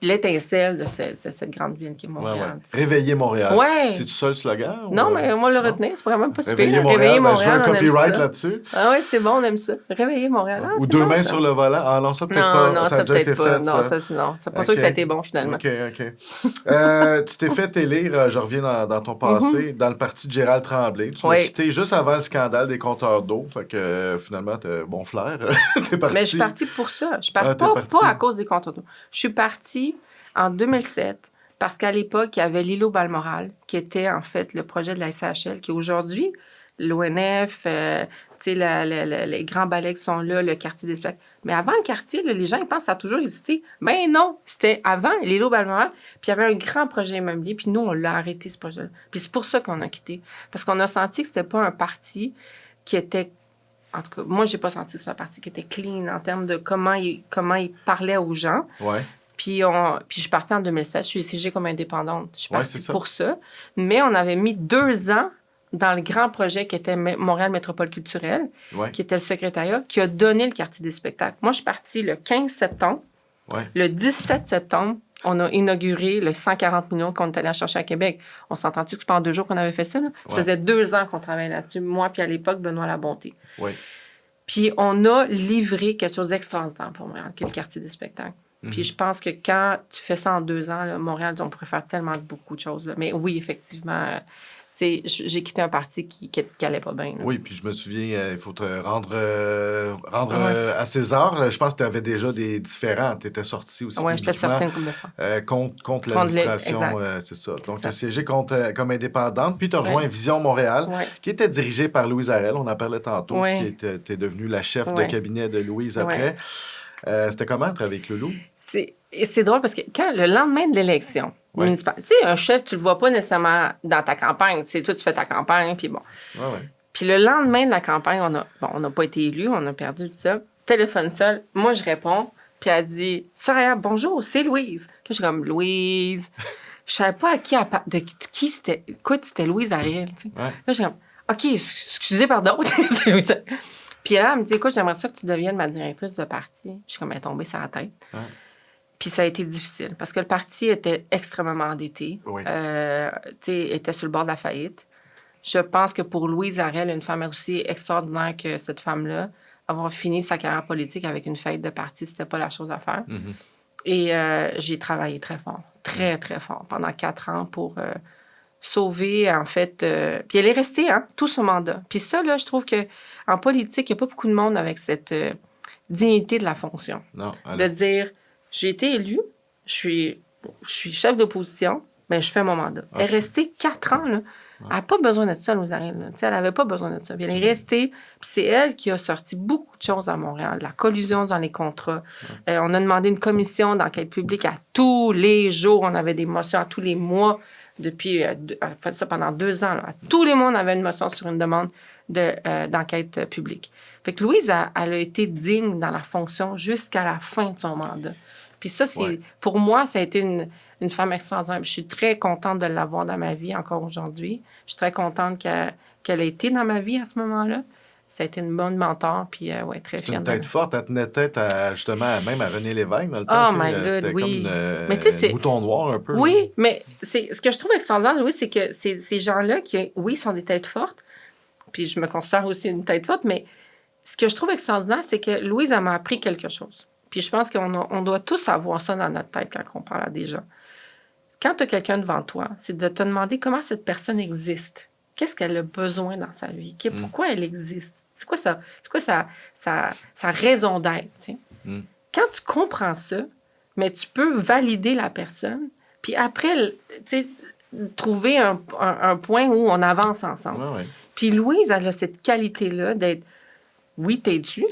l'étincelle de cette grande ville qui est Montréal. Réveiller Montréal. C'est-tu ça le slogan? Non, mais moi, le retenir, c'est vraiment pas super. Réveiller Montréal, je veux un copyright là-dessus. Ah oui, c'est bon, on aime ça. Réveiller Montréal. Ou deux mains sur le volant. Ah non, ça peut-être pas. Non, ça peut-être pas. Non, ça, c'est pas sûr que ça a été bon, finalement. OK. Tu t'es fait élire, je reviens dans ton passé, dans le parti de Gérald Tremblay. Tu l'as quitté juste avant le scandale des compteurs d'eau. Fait que finalement, t'as bon flair. T'es parti. Mais je suis partie pour ça. Je suis partie pas à cause des compteurs d'eau. Je suis partie en 2007 parce qu'à l'époque, il y avait l'îlot Balmoral, qui était en fait le projet de la SHL, qui aujourd'hui, l'ONF, les grands ballets qui sont là, le quartier des spectacles. Mais avant le quartier, là, les gens ils pensent que ça a toujours existé. Ben non, c'était avant l'îlot Balmoral, puis il y avait un grand projet immobilier, puis nous, on l'a arrêté, ce projet-là. Puis c'est pour ça qu'on a quitté. Parce qu'on a senti que c'était pas un parti qui était... En tout cas, moi, j'ai pas senti que c'était un parti qui était clean en termes de comment il parlait aux gens. Puis je suis partie en 2007. Je suis siégée comme indépendante. Je suis partie pour ça. Mais on avait mis 2 ans dans le grand projet qui était Montréal Métropole culturelle, qui était le secrétariat, qui a donné le quartier des spectacles. Moi, je suis partie le 15 septembre. Le 17 septembre, on a inauguré le 140 millions qu'on est allé chercher à Québec. On s'entend-tu que c'est pas en 2 jours qu'on avait fait ça? Là? Ça faisait 2 ans qu'on travaillait là-dessus. Moi, puis à l'époque, Benoît Labonté. Puis on a livré quelque chose d'extraordinaire pour Montréal, qui est le quartier des spectacles. Puis je pense que quand tu fais ça en 2 ans, là, Montréal, on pourrait faire tellement beaucoup de choses. Là. Mais oui, effectivement, tu sais, j'ai quitté un parti qui allait pas bien. Là. Oui, puis je me souviens, il faut te rendre à César. Je pense que tu avais déjà des différends. Tu étais sorti aussi Oui, j'étais publiquement sortie une couple de fois. contre l'administration. C'est ça. Donc, tu as siégé comme indépendante. Puis, tu as rejoint Vision Montréal, qui était dirigée par Louise Arel, on en parlait tantôt, qui était devenue la chef de cabinet de Louise après. C'était comment être avec Loulou? C'est drôle parce que le lendemain de l'élection municipale, tu sais, un chef, tu le vois pas nécessairement dans ta campagne. Tu sais, toi, tu fais ta campagne, puis bon. Puis le lendemain de la campagne, on n'a pas été élus, on a perdu tout ça. Téléphone seul, moi, je réponds, puis elle dit « Soraya, bonjour, c'est Louise. » Là, je suis comme « Louise. » Je savais pas à de qui c'était. Écoute, c'était Louise Ariel, tu sais. Là, je suis comme « OK, excusez, pardon. » C'est Louise Ariel. Puis là, elle me dit « Écoute, j'aimerais ça que tu deviennes ma directrice de parti. » Je suis comme « Elle est tombée sur la tête. » Puis ça a été difficile parce que le parti était extrêmement endetté. Était sur le bord de la faillite. Je pense que pour Louise Arel, une femme aussi extraordinaire que cette femme-là, avoir fini sa carrière politique avec une faillite de parti, c'était pas la chose à faire. Et j'ai travaillé très fort, très, très fort, pendant 4 ans pour sauver, en fait... Puis elle est restée, tout son mandat. Puis ça, là, je trouve qu'en politique, il n'y a pas beaucoup de monde avec cette dignité de la fonction. Non, de dire... J'ai été élue, je suis chef d'opposition, mais je fais mon mandat. Elle est restée 4 ans, là. Elle n'a pas besoin d'être ça, Louise Arel. Elle n'avait pas besoin d'être ça. Puis elle est restée, puis c'est elle qui a sorti beaucoup de choses à Montréal. La collusion dans les contrats. On a demandé une commission d'enquête publique à tous les jours. On avait des motions à tous les mois depuis... on a fait ça pendant 2 ans. Là. À tous les mois, on avait une motion sur une demande d'enquête publique. Fait que Louise, elle a été digne dans la fonction jusqu'à la fin de son mandat. Puis ça, pour moi, ça a été une femme extraordinaire. Je suis très contente de l'avoir dans ma vie encore aujourd'hui. Je suis très contente qu'elle ait été dans ma vie à ce moment-là. Ça a été une bonne mentor, puis très fière. C'est une tête forte. Elle tenait tête justement même à René Lévesque dans le temps. Oh my God, c'était oui. comme un bouton noir un peu. Oui, mais ce que je trouve extraordinaire, Louis, c'est que ces gens-là qui, oui, sont des têtes fortes, puis je me considère aussi une tête forte, mais ce que je trouve extraordinaire, c'est que Louise, elle m'a appris quelque chose. Puis je pense qu'on doit tous avoir ça dans notre tête quand on parle à des gens. Quand tu as quelqu'un devant toi, c'est de te demander comment cette personne existe. Qu'est-ce qu'elle a besoin dans sa vie? Pourquoi elle existe? C'est quoi sa raison d'être? Quand tu comprends ça, mais tu peux valider la personne, puis après, trouver un point où on avance ensemble. Puis Louise, elle a cette qualité-là d'être, oui, têtue,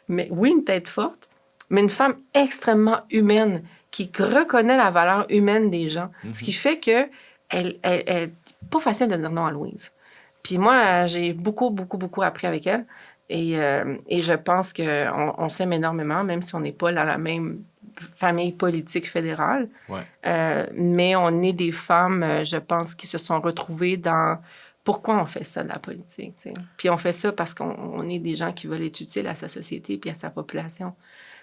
mais oui, une tête forte, mais une femme extrêmement humaine qui reconnaît la valeur humaine des gens. Ce qui fait que elle est pas facile de dire non à Louise. Puis moi, j'ai beaucoup, beaucoup, beaucoup appris avec elle. Et je pense qu'on s'aime énormément, même si on n'est pas dans la même famille politique fédérale. Mais on est des femmes, je pense, qui se sont retrouvées dans... Pourquoi on fait ça, de la politique, t'sais? Puis on fait ça parce qu'on est des gens qui veulent être utiles à sa société puis à sa population.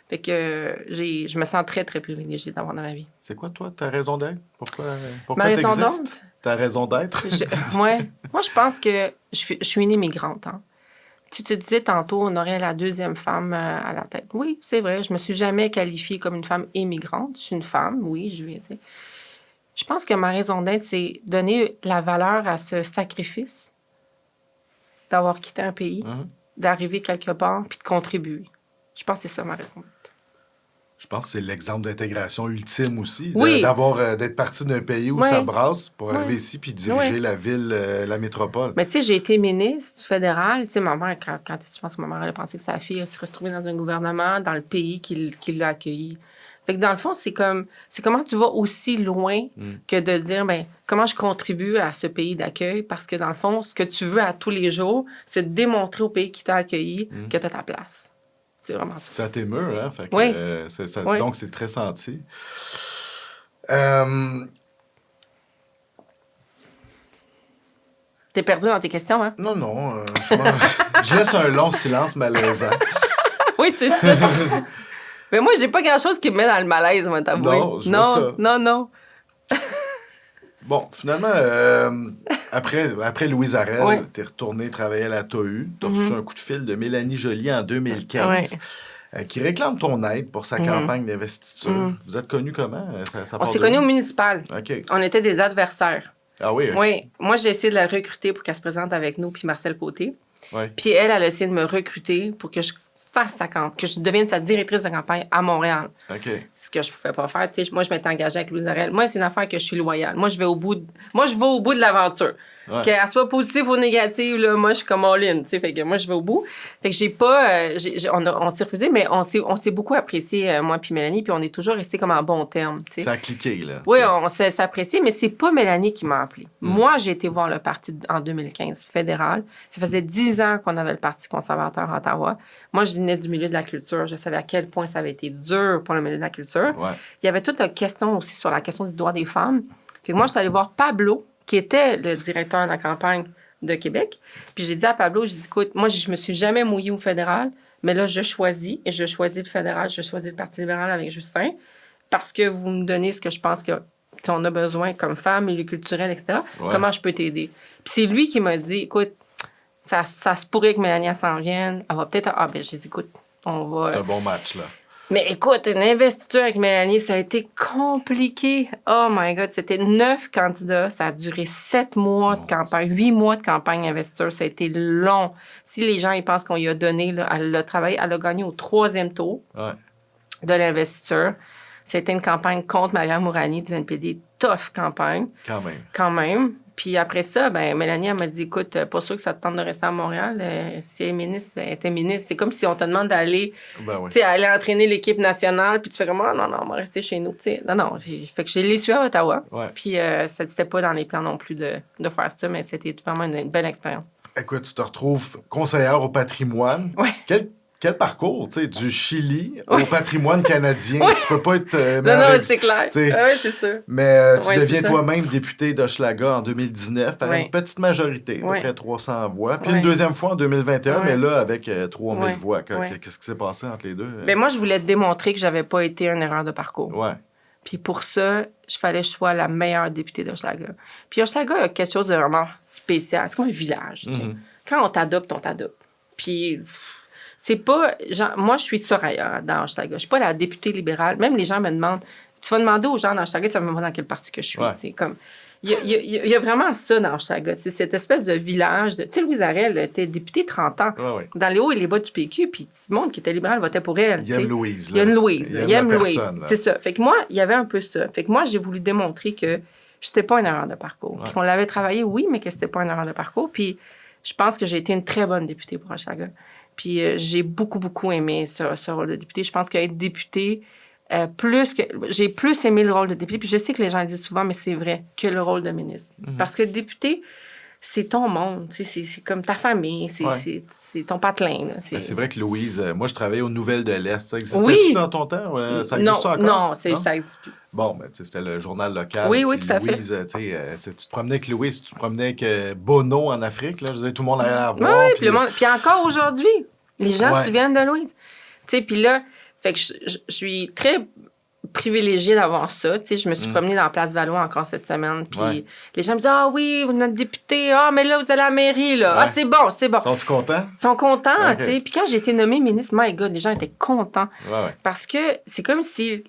Fait que je me sens très, très privilégiée d'avoir dans ma vie. C'est quoi, toi, ta raison d'être? Pourquoi ma raison d'être? Ta raison d'être? Moi, je pense que je suis une immigrante. Tu te disais tantôt, on aurait la 2e femme à la tête. Oui, c'est vrai. Je me suis jamais qualifiée comme une femme immigrante. Je suis une femme, oui, je pense que ma raison d'être, c'est donner la valeur à ce sacrifice d'avoir quitté un pays, d'arriver quelque part, puis de contribuer. Je pense que c'est ça ma raison d'être. Je pense que c'est l'exemple d'intégration ultime aussi, oui. d'être parti d'un pays où ça brasse pour arriver ici puis diriger la ville, la métropole. Mais tu sais, j'ai été ministre fédérale. Tu sais, ma mère, quand je pense que ma mère a pensé que sa fille elle se retrouvée dans un gouvernement, dans le pays qui l'a accueillie. Fait que dans le fond, c'est comment tu vas aussi loin que de dire, comment je contribue à ce pays d'accueil, parce que dans le fond, ce que tu veux à tous les jours, c'est de démontrer au pays qui t'a accueilli que tu as ta place. C'est vraiment ça. Ça t'émeut, hein? Fait que, donc, c'est très senti. T'es perdu dans tes questions, hein? Non. Je laisse un long silence malaisant. Oui, c'est ça. Mais moi, j'ai pas grand-chose qui me met dans le malaise, moi, t'avouer. Non. Bon, finalement, après Louise Arel, t'es retourné travailler à la TOU. T'as reçu un coup de fil de Mélanie Joly en 2015, qui réclame ton aide pour sa campagne d'investiture. Vous êtes connus comment? On s'est connus au municipal. OK. On était des adversaires. Ah oui? OK. Oui. Moi, j'ai essayé de la recruter pour qu'elle se présente avec nous, puis Marcel Côté. Ouais. Puis elle a essayé de me recruter pour que je fasse sa campagne, que je devienne sa directrice de campagne à Montréal. OK. Ce que je ne pouvais pas faire. Tu sais, moi, je m'étais engagée avec Louise Arel. Moi, c'est une affaire que je suis loyale. Moi, je vais au bout de l'aventure. Ouais. Qu'elle soit positive ou négative, là, moi, je suis comme all-in. Tu sais, fait que moi, je vais au bout. Fait que j'ai pas... on s'est refusé, mais on s'est beaucoup apprécié, moi puis Mélanie, puis on est toujours restés comme en bon terme. Tu sais. Ça a cliqué, là. Oui, on s'est apprécié, mais c'est pas Mélanie qui m'a appelé. Moi, j'ai été voir le parti en 2015, fédéral. Ça faisait 10 ans qu'on avait le Parti conservateur à Ottawa. Moi, je venais du milieu de la culture. Je savais à quel point ça avait été dur pour le milieu de la culture. Ouais. Il y avait toute la question aussi sur la question du droit des femmes. Fait que moi, je suis allée voir Pablo, qui était le directeur de la campagne de Québec. Puis j'ai dit à Pablo, j'ai dit, écoute, moi, je me suis jamais mouillée au fédéral, mais là, je choisis le fédéral, je choisis le Parti libéral avec Justin, parce que vous me donnez ce que je pense qu'on a besoin comme femme, milieu culturel, etc. Ouais. Comment je peux t'aider? Puis c'est lui qui m'a dit, écoute, ça se pourrait que Mélanie s'en vienne. Elle va peut-être... Ah, ben j'ai dit, écoute, on va... C'est un bon match, là. Mais écoute, une investiture avec Mélanie, ça a été compliqué. Oh my God, c'était 9 candidats. Ça a duré 7 mois de campagne, 8 mois de campagne investiture. Ça a été long. Si les gens ils pensent qu'on y a donné, là, elle l'a travaillé, elle a gagné au 3e tour de l'investiture. C'était une campagne contre Maria Mourani du NPD. Tough campagne. Quand même. Puis après ça, ben Mélanie, elle m'a dit, écoute, pas sûr que ça te tente de rester à Montréal. Si elle est ministre, elle était ministre. C'est comme si on te demande d'aller, aller entraîner l'équipe nationale, puis tu fais comme, oh, non, on va rester chez nous. T'sais. Non. Fait que j'ai l'ai su à Ottawa. Ouais. Puis ça n'était pas dans les plans non plus de faire ça, mais c'était vraiment une belle expérience. Écoute, tu te retrouves conseillère au patrimoine. Ouais. Quel parcours, tu sais, du Chili au patrimoine canadien. Tu peux pas être... non, c'est clair. Oui, c'est ça. Mais tu deviens toi-même député d'Hochelaga en 2019 par une petite majorité, à peu près 300 voix. Puis une deuxième fois en 2021, mais là, avec 3000 voix. Qu'est-ce qui s'est passé entre les deux? Ben moi, je voulais te démontrer que j'avais pas été une erreur de parcours. Ouais. Puis pour ça, il fallait que je sois la meilleure députée d'Hochelaga. Puis Hochelaga a quelque chose de vraiment spécial. C'est comme un village. Mm-hmm. Quand on t'adopte, on t'adopte. Puis... C'est pas... Genre, moi, je suis Soraya dans Hochelaga. Je suis pas la députée libérale. Même les gens me demandent... Tu vas demander aux gens dans Hochelaga, tu vas me demander dans quel parti que je suis. Ouais. Comme... Il y a vraiment ça dans Hochelaga. C'est cette espèce de village. Tu sais, Louise Arel était députée 30 ans. Ouais. Dans les hauts et les bas du PQ, puis tout le monde qui était libéral votait pour elle. Il aime Louise. Il aime Louise. Il aime Louise. C'est ça. Fait que moi, il y avait un peu ça. Fait que moi, j'ai voulu démontrer que j'étais pas une erreur de parcours. Puis qu'on l'avait travaillé, oui, mais que c'était pas une erreur de parcours. Puis je pense que j'ai été une très bonne députée pour Hochelaga. Puis j'ai beaucoup aimé ce rôle de député. Je pense qu'être député, j'ai plus aimé le rôle de député. Puis je sais que les gens le disent souvent, mais c'est vrai, que le rôle de ministre. Mm-hmm. Parce que député, c'est ton monde. C'est comme ta famille. C'est ton patelin. Là. C'est vrai que Louise, moi, je travaillais aux Nouvelles de l'Est. Ça existait-tu dans ton temps? Ça existe encore? Non, ça n'existe plus. Bon, ben, c'était le journal local. Oui, tout à fait. Louise, tu te promenais avec Louise, tu te promenais avec Bono en Afrique. Là, je disais, tout le monde allait la voir. Oui, puis encore aujourd'hui, les gens se souviennent de Louise. Puis là, fait que je suis très privilégiée d'avoir ça. Je me suis promenée dans la Place Valois encore cette semaine. Puis les gens me disent, ah oui, notre député, mais là, vous allez à la mairie. Là. Ah, c'est bon. Sont-ils contents? Ils sont contents. Okay. Puis quand j'ai été nommée ministre, my God, les gens étaient contents. Ouais. Parce que c'est comme si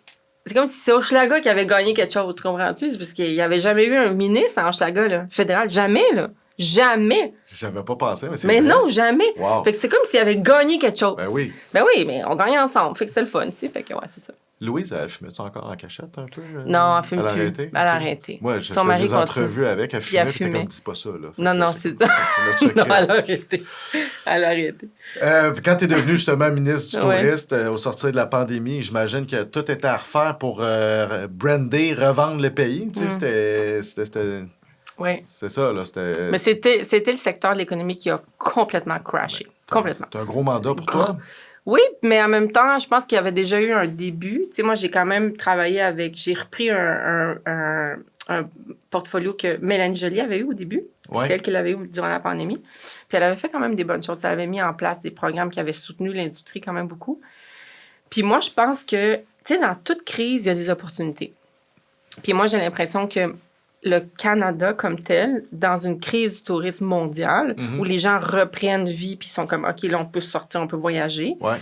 c'est Hochelaga qui avait gagné quelque chose, tu comprends-tu? C'est parce qu'il n'y avait jamais eu un ministre à Hochelaga, là, fédéral. Jamais, là. Jamais. J'avais pas pensé, mais c'est Mais vrai. non, jamais. Wow. Fait que c'est comme s'il avait gagné quelque chose. Ben oui. Ben oui, mais on gagnait ensemble. Fait que c'est le fun, tu sais. Fait que ouais, c'est ça. Louise, elle fumait-tu encore en cachette un peu? Non, elle fume plus. Arrêté? Elle a arrêté. Moi, je faisais des entrevues avec, elle fumait, puis t'es comme, dis pas ça, là. Non, c'est ça. Non, elle a arrêté. Elle a arrêté. Quand t'es devenue justement ministre du Tourisme, au sortir de la pandémie, j'imagine que tout était à refaire pour brander, revendre le pays. Tu sais, c'était... Oui. C'est ça, là. Mais c'était le secteur de l'économie qui a complètement crashé. Complètement. C'est un gros mandat pour toi? Oui, mais en même temps, je pense qu'il y avait déjà eu un début. Tu sais, moi, j'ai quand même travaillé avec... J'ai repris un portfolio que Mélanie Joly avait eu au début. C'est elle qui l'avait eu durant la pandémie. Puis elle avait fait quand même des bonnes choses. Elle avait mis en place des programmes qui avaient soutenu l'industrie quand même beaucoup. Puis moi, je pense que, tu sais, dans toute crise, il y a des opportunités. Puis moi, j'ai l'impression que le Canada comme tel, dans une crise du tourisme mondial, où les gens reprennent vie puis ils sont comme, OK, là, on peut sortir, on peut voyager. Ouais.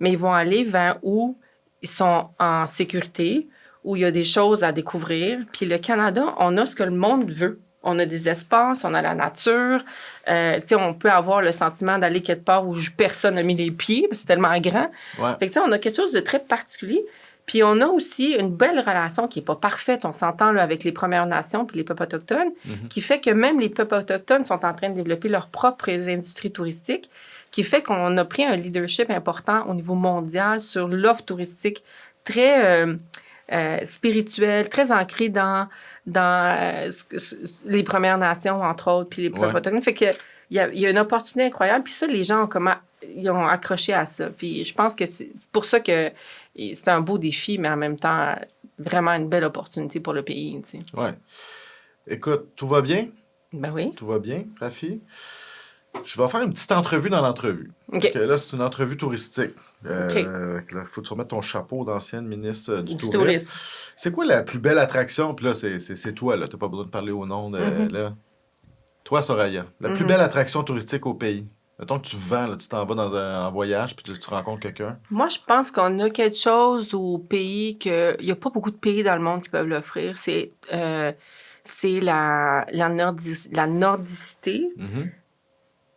Mais ils vont aller vers où ils sont en sécurité, où il y a des choses à découvrir. Puis le Canada, on a ce que le monde veut. on a des espaces, on a la nature. Tu sais, on peut avoir le sentiment d'aller quelque part où personne n'a mis les pieds, parce que c'est tellement grand. Ouais. Fait que, tu sais, on a quelque chose de très particulier. Puis on a aussi une belle relation qui n'est pas parfaite, on s'entend là, avec les Premières Nations puis les peuples autochtones, qui fait que même les peuples autochtones sont en train de développer leurs propres industries touristiques, qui fait qu'on a pris un leadership important au niveau mondial sur l'offre touristique très spirituelle, très ancrée dans les Premières Nations, entre autres, puis les peuples autochtones. Fait que il y a une opportunité incroyable. Puis ça, les gens ils ont accroché à ça. Puis je pense que c'est pour ça que c'est un beau défi, mais en même temps, vraiment une belle opportunité pour le pays, tu sais. Ouais. Écoute, tout va bien? Ben oui. Tout va bien, Rafi? Je vais faire une petite entrevue dans l'entrevue. OK. Donc, là, c'est une entrevue touristique. OK. Il faut que tu remettes ton chapeau d'ancienne ministre du Du tourisme. C'est quoi la plus belle attraction? Puis là, c'est toi, là. T'as pas besoin de parler au nom de... là. Toi, Soraya, la plus belle attraction touristique au pays. Mettons que tu vends, là, tu t'en vas en voyage, puis tu rencontres quelqu'un. Moi, je pense qu'on a quelque chose au pays que... Il n'y a pas beaucoup de pays dans le monde qui peuvent l'offrir. C'est la nordicité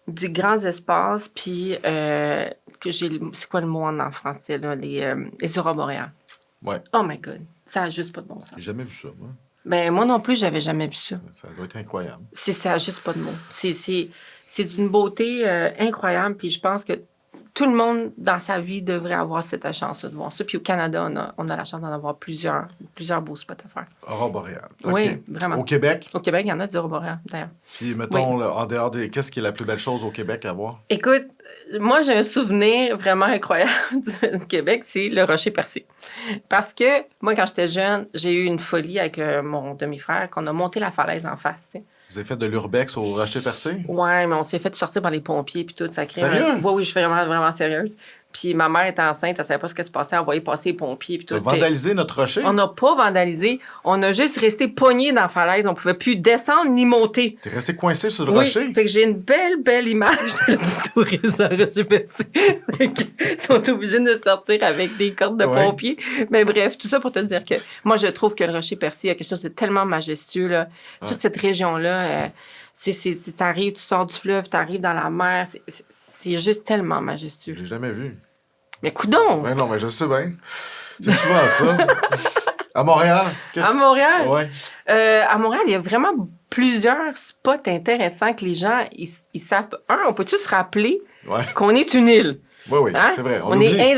des grands espaces, puis c'est quoi le mot en français, là? Les aurores boréales. Ouais. Oh my God, ça n'a juste pas de bon sens. J'ai jamais vu ça, moi. Ben, moi non plus, j'avais jamais vu ça. Ça doit être incroyable. Ça n'a juste pas de mots. C'est d'une beauté incroyable, puis je pense que tout le monde dans sa vie devrait avoir cette chance de voir ça. Puis au Canada, on a la chance d'en avoir plusieurs beaux spots à faire. Aurore boréale. OK. Oui, vraiment. Au Québec? Au Québec, il y en a des aurores boréales, d'ailleurs. Puis, mettons, là, en dehors des... Qu'est-ce qui est la plus belle chose au Québec à voir? Écoute, moi, j'ai un souvenir vraiment incroyable du Québec, c'est le Rocher Percé. Parce que, moi, quand j'étais jeune, j'ai eu une folie avec mon demi-frère, qu'on a monté la falaise en face, tu sais. Vous avez fait de l'urbex au Rocher Percé? Ouais, mais on s'est fait sortir par les pompiers puis tout, ça crée... Sérieux? Oui, je suis vraiment, vraiment sérieuse. Puis ma mère était enceinte, elle savait pas ce qui se passait, elle voyait passer les pompiers puis tout. T'as vandalisé notre rocher? On n'a pas vandalisé, on a juste resté pogné dans la falaise, on pouvait plus descendre ni monter. T'es resté coincé sur le Oui, rocher? fait que j'ai une belle image du tourisme à Rocher Percé. Ils sont obligés de sortir avec des cordes de pompiers. Mais bref, tout ça pour te dire que moi, je trouve que le Rocher Percé a quelque chose de tellement majestueux, là. Toute cette région-là... t'arrives, tu sors du fleuve, t'arrives dans la mer, c'est juste tellement majestueux. J'ai jamais vu. Mais coudonc! Ben non, mais je sais bien. C'est souvent ça. À Montréal? À Montréal? Ouais. À Montréal, il y a vraiment plusieurs spots intéressants que les gens, ils savent. On peut-tu se rappeler qu'on est une île? Oui, hein? C'est vrai.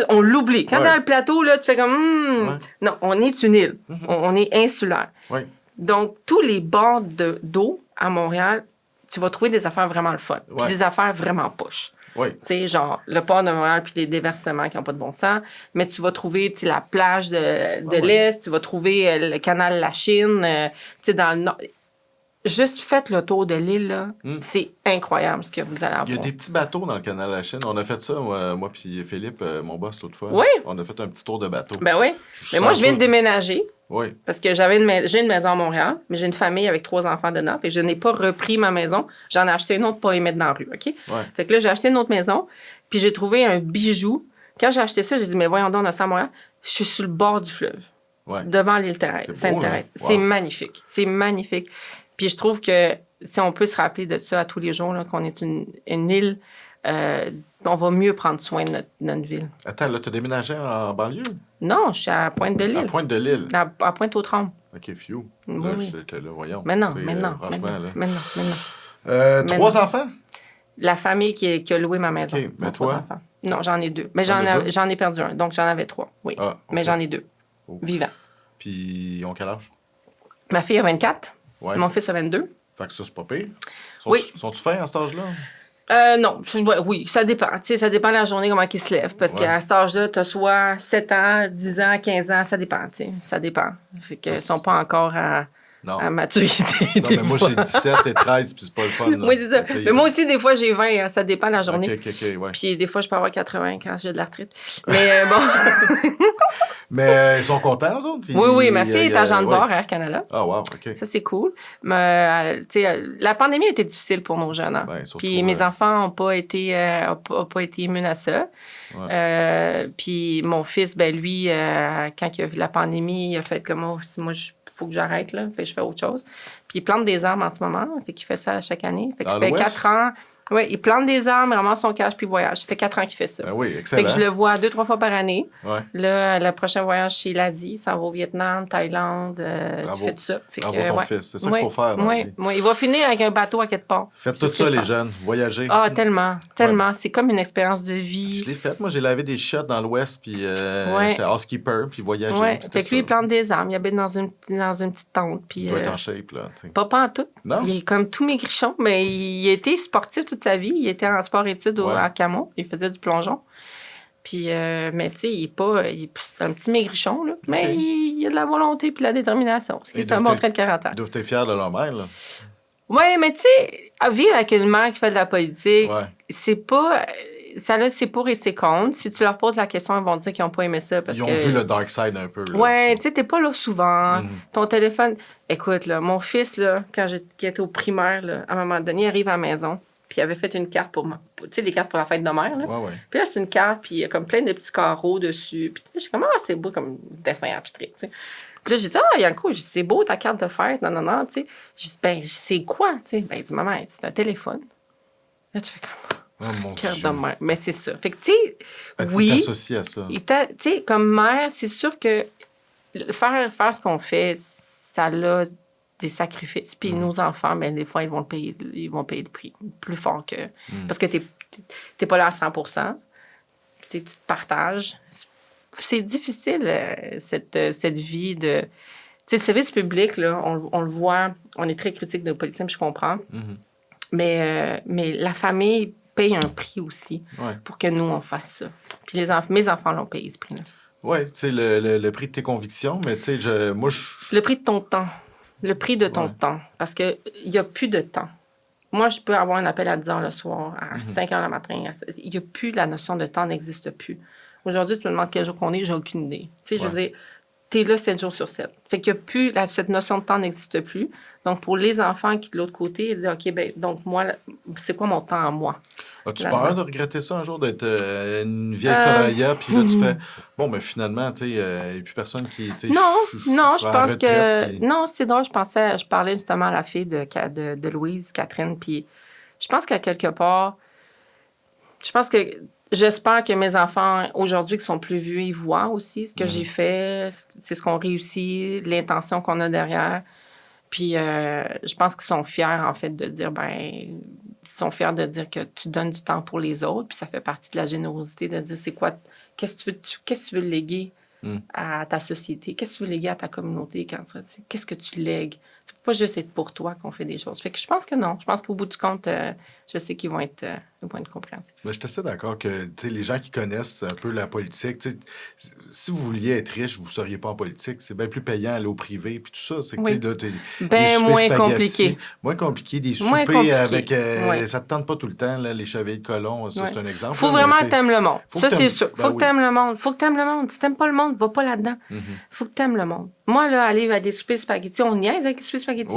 On l'oublie. Quand dans le plateau, là, tu fais comme... Non, on est une île. On est insulaire. Ouais. Donc, tous les bords d'eau à Montréal, tu vas trouver des affaires vraiment le fun. Puis des affaires vraiment poches. Oui. Tu sais, genre le port de Montréal puis les déversements qui n'ont pas de bon sens. Mais tu vas trouver, tu sais, la plage de l'Est, tu vas trouver le canal de la Chine, tu sais, dans le Nord. Juste faites le tour de l'île, là. C'est incroyable ce que vous allez avoir. Il y a des petits bateaux dans le canal de la Chine. On a fait ça, moi puis Philippe, mon boss, l'autre fois. Oui. On a fait un petit tour de bateau. Ben oui. Mais moi, je viens de déménager. Oui. Parce que j'ai une maison à Montréal, mais j'ai une famille avec 3 enfants dedans. Fait que je n'ai pas repris ma maison. J'en ai acheté une autre pour les mettre dans la rue, OK? Ouais. Fait que là, j'ai acheté une autre maison, puis j'ai trouvé un bijou. Quand j'ai acheté ça, j'ai dit, mais voyons donc, on a ça à Montréal. Je suis sur le bord du fleuve, devant l'île Sainte-Thérèse. Wow. C'est magnifique. C'est magnifique. Puis je trouve que si on peut se rappeler de ça à tous les jours, là, qu'on est une île, on va mieux prendre soin de notre ville. Attends, là, tu as déménagé en banlieue? Non, je suis à Pointe-de-l'Île. À Pointe-de-l'Île? À Pointe-aux-Trembles. OK, few. Oui, Là, oui. j'étais là, voyons. Mais non. 3 enfants? La famille qui a loué ma maison. OK, mais toi? 3 enfants. Non, j'en ai 2. Mais J'en ai j'en ai perdu un. Donc, j'en avais 3, oui. Ah, OK. Mais j'en ai 2. Vivants. Puis, ils ont quel âge? Ma fille a 24. Ouais. Mon fils a 22. Fait que ça, c'est pas pire. Oui. Sont-tu fins à cet âge-là? Non. Oui, ça dépend. Tu sais, ça dépend de la journée, comment ils se lèvent. Parce qu'à cet âge-là, tu as soit 7 ans, 10 ans, 15 ans, ça dépend. Tu sais, ça dépend. Fait qu'ils sont pas encore à maturité. Non, mais moi, j'ai 17 et 13, puis c'est pas le fun. Oui, c'est ça. Mais moi aussi, des fois, j'ai 20. Hein, ça dépend de la journée. OK, ouais. Puis des fois, je peux avoir 80 quand j'ai de l'arthrite. Mais bon. Mais ils sont contents, eux autres? Oui, ma fille est agent de bord à Air Canada. Ah, wow, OK. Ça, c'est cool. Mais, la pandémie a été difficile pour nos jeunes. Hein? Ben, surtout, puis mes enfants n'ont pas été immunes à ça. Ouais. Puis mon fils, ben lui, quand il a vu la pandémie, il a fait comme moi, il faut que j'arrête, là. Fait que je fais autre chose. Puis il plante des arbres en ce moment. Fait qu'il fait ça chaque année. Fait que ça fait 4 ans. Oui, il plante des arbres, il ramasse son cash puis il voyage. Ça fait 4 ans qu'il fait ça. Ben oui, excellent. Fait que je le vois 2-3 fois par année. Ouais. Là, le prochain voyage, c'est l'Asie. Ça va au Vietnam, Thaïlande. Il fait tout ça. Bravo ton fils. C'est ça qu'il faut faire. Oui. Il va finir avec un bateau à quelque part. Faites tout ça, les jeunes. Voyager. Ah, tellement. Ouais. C'est comme une expérience de vie. Je l'ai fait. Moi, j'ai lavé des chiottes dans l'Ouest, puis j'étais housekeeper, puis voyager. Ouais. Fait que lui, il plante des arbres. Il habite dans une petite tente. Puis, il doit être en shape, là. Pas en tout. Non? Il est comme tout maigrichon, mais il a été sportif toute sa vie. Il était en sport-études à Camo. Il faisait du plongeon. Puis, mais tu sais, c'est un petit maigrichon, là. Okay. Mais il a de la volonté puis de la détermination. C'est un bon trait de caractère. Ils doivent être fiers de leur mère, là. Oui, mais tu sais, vivre avec une mère qui fait de la politique, c'est pas... Ça a ses pour et ses contre. Si tu leur poses la question, ils vont dire qu'ils n'ont pas aimé ça. Parce ils ont vu le dark side un peu. Oui, tu sais, t'es pas là souvent. Ton téléphone... Écoute, là, mon fils, là, quand j'étais au primaire, là, à un moment donné, il arrive à la maison. Puis il avait fait une carte pour... Tu sais, des cartes pour la fête de mère, là. Ouais. Puis là, c'est une carte, puis il y a comme plein de petits carreaux dessus. Puis je suis comme, c'est beau comme dessin abstrait, tu sais. Puis là, j'ai dit, Yanko, c'est beau ta carte de fête, non, tu sais. J'ai dit, ben, c'est quoi, tu sais? Ben, il dit, maman, c'est un téléphone. Là, tu fais comme... mon carte Dieu. de mère. Mais c'est ça. Fait que, tu sais, oui... Il t'associe à ça. Tu sais, comme mère, c'est sûr que faire ce qu'on fait, ça a des sacrifices. Puis nos enfants, ben, des fois, ils vont payer le prix plus fort que... Parce que t'es pas là à 100%. Tu te partages. C'est difficile, cette vie de... Tu sais, le service public, là, on le voit, on est très critique de nos politiciens, je comprends. Mais la famille paye un prix aussi pour que nous, on fasse ça. Puis mes enfants l'ont payé, ce prix-là. Oui, tu sais, le prix de tes convictions, mais tu sais, Le prix de ton temps. Le prix de ton temps. Parce qu'il n'y a plus de temps. Moi, je peux avoir un appel à 10 h le soir, à 5 h le matin. Il n'y a plus, la notion de temps n'existe plus. Aujourd'hui, tu me demandes quel jour qu'on est, j'ai aucune idée. Tu sais, je veux dire, t'es là 7 jours sur 7. Fait qu'il y a plus, cette notion de temps n'existe plus. Donc, pour les enfants qui, de l'autre côté, ils disent, OK, ben donc, moi, c'est quoi mon temps à moi? As-tu peur de regretter ça un jour, d'être une vieille Soraya, puis là, tu fais, bon, ben finalement, tu sais, il n'y a plus personne qui... Non, je pense que... Puis... Non, c'est drôle, je parlais justement à la fille de Louise, Catherine, puis je pense qu'à quelque part, j'espère que mes enfants, aujourd'hui, qui sont plus vieux, ils voient aussi ce que j'ai fait, c'est ce qu'on réussit, l'intention qu'on a derrière. Puis je pense qu'ils sont fiers, en fait, de dire, ils sont fiers de dire que tu donnes du temps pour les autres, puis ça fait partie de la générosité de dire, c'est quoi, qu'est-ce que tu veux léguer à ta société, qu'est-ce que tu veux léguer à ta communauté, qu'est-ce que tu lègues. C'est pas juste être pour toi qu'on fait des choses. Fait que je pense que non. Je pense qu'au bout du compte, je sais qu'ils vont être compréhensifs. Mais je suis assez d'accord que les gens qui connaissent un peu la politique, si vous vouliez être riche, vous ne seriez pas en politique. C'est bien plus payant aller au privé puis tout ça. C'est que là, bien moins compliqué. Moins compliqué. Des soupers avec... Ça ne te tente pas tout le temps, là, les chevilles de colons. Ça, c'est un exemple. Faut vraiment que t'aimes le monde. Ça, c'est sûr. Faut que t'aimes le monde. Faut que t'aimes le monde. Si t'aimes pas le monde, va pas là-dedans. Faut que t'aimes le monde. Moi, là, aller à des soupers spaghettis, on niaise avec les soupers spaghettis.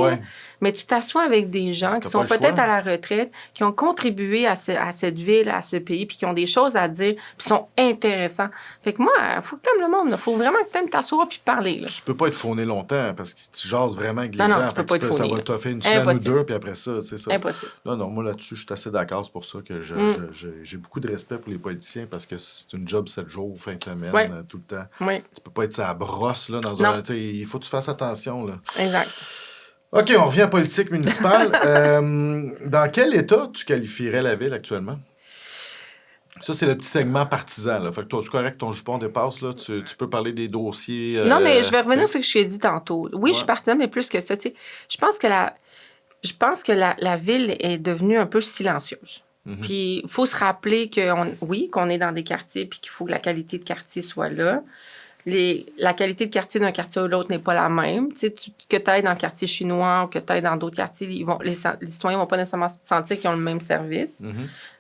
Mais tu t'assois avec des gens qui sont peut-être à la retraite, qui ont contribué à cette ville, à ce pays, puis qui ont des choses à dire, puis sont intéressants. Fait que moi, il faut que tu aimes le monde. Il faut vraiment que tu aimes t'asseoir puis parler. Là. Tu peux pas être fauné longtemps parce que tu jases vraiment avec les gens. Non, tu peux pas être fauné. Ça va t'offrir une semaine ou deux, puis après ça, tu sais ça. Impossible. Non, moi là-dessus, je suis assez d'accord. C'est pour ça que j'ai beaucoup de respect pour les politiciens parce que c'est une job 7 jours, fin de semaine, tout le temps. Tu peux pas être sa brosse là, dans un... Il faut que tu fasses attention. Là. Exact. OK, on revient à politique municipale. Dans quel état tu qualifierais la ville actuellement? Ça, c'est le petit segment partisan. Là. Fait que toi, c'est correct, ton jupon dépasse. Là. Tu peux parler des dossiers. Non, mais je vais revenir sur ce que je t'ai dit tantôt. Oui, je suis partisane, mais plus que ça. Je pense que la ville est devenue un peu silencieuse. Puis il faut se rappeler qu'on est dans des quartiers puis qu'il faut que la qualité de quartier soit là. La qualité de quartier d'un quartier ou l'autre n'est pas la même. Que tu ailles dans le quartier chinois ou que tu ailles dans d'autres quartiers, les citoyens ne vont pas nécessairement sentir qu'ils ont le même service.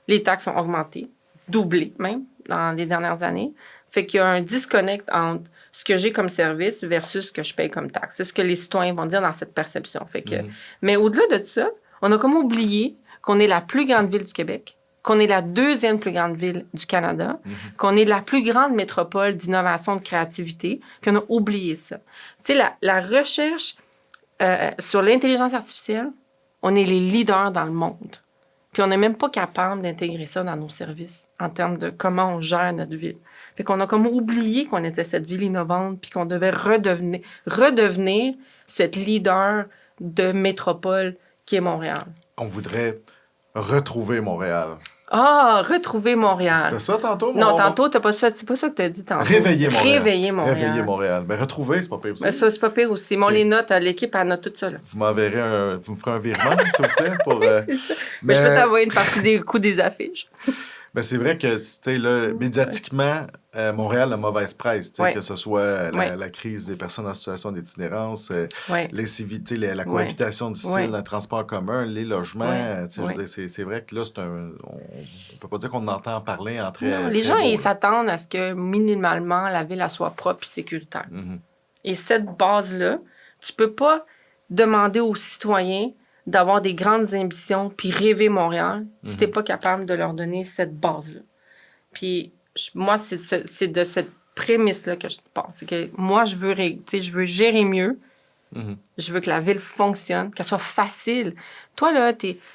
Les taxes ont augmenté, doublé même, dans les dernières années. Fait qu'il y a un disconnect entre ce que j'ai comme service versus ce que je paye comme taxe. C'est ce que les citoyens vont dire dans cette perception. Fait que, mais au-delà de ça, on a comme oublié qu'on est la plus grande ville du Québec, qu'on est la deuxième plus grande ville du Canada, qu'on est la plus grande métropole d'innovation, de créativité, puis on a oublié ça. Tu sais, la recherche sur l'intelligence artificielle, on est les leaders dans le monde. Puis on n'est même pas capable d'intégrer ça dans nos services en termes de comment on gère notre ville. Fait qu'on a comme oublié qu'on était cette ville innovante puis qu'on devait redevenir cette leader de métropole qui est Montréal. On voudrait retrouver Montréal. Ah, retrouver Montréal. C'était ça tantôt? Non, tantôt, t'as pas ça. C'est pas ça que t'as dit tantôt. Réveiller Montréal. Réveiller Montréal. Réveiller Montréal. Ben, retrouver, c'est pas pire aussi. Ben, ça, c'est pas pire aussi. Mais on les note, l'équipe, elle note tout ça. Là. Vous me ferez un virement, s'il vous plaît, pour... C'est ça. Mais je peux t'envoyer une partie des coûts des affiches. Ben, c'est vrai que c'était là, médiatiquement, Montréal a mauvaise presse, que ce soit la crise des personnes en situation d'itinérance, l'incivilité, la cohabitation difficile dans le transport commun, les logements. C'est vrai que là, on peut pas dire qu'on entend parler entre... Non, les gens, ils s'attendent à ce que, minimalement, la ville elle soit propre et sécuritaire. Et cette base-là, tu peux pas demander aux citoyens d'avoir des grandes ambitions puis rêver Montréal si t'es pas capable de leur donner cette base-là. Puis moi, c'est de cette prémisse-là que je pense. C'est que moi, je veux gérer mieux. Je veux que la ville fonctionne, qu'elle soit facile. Toi, là,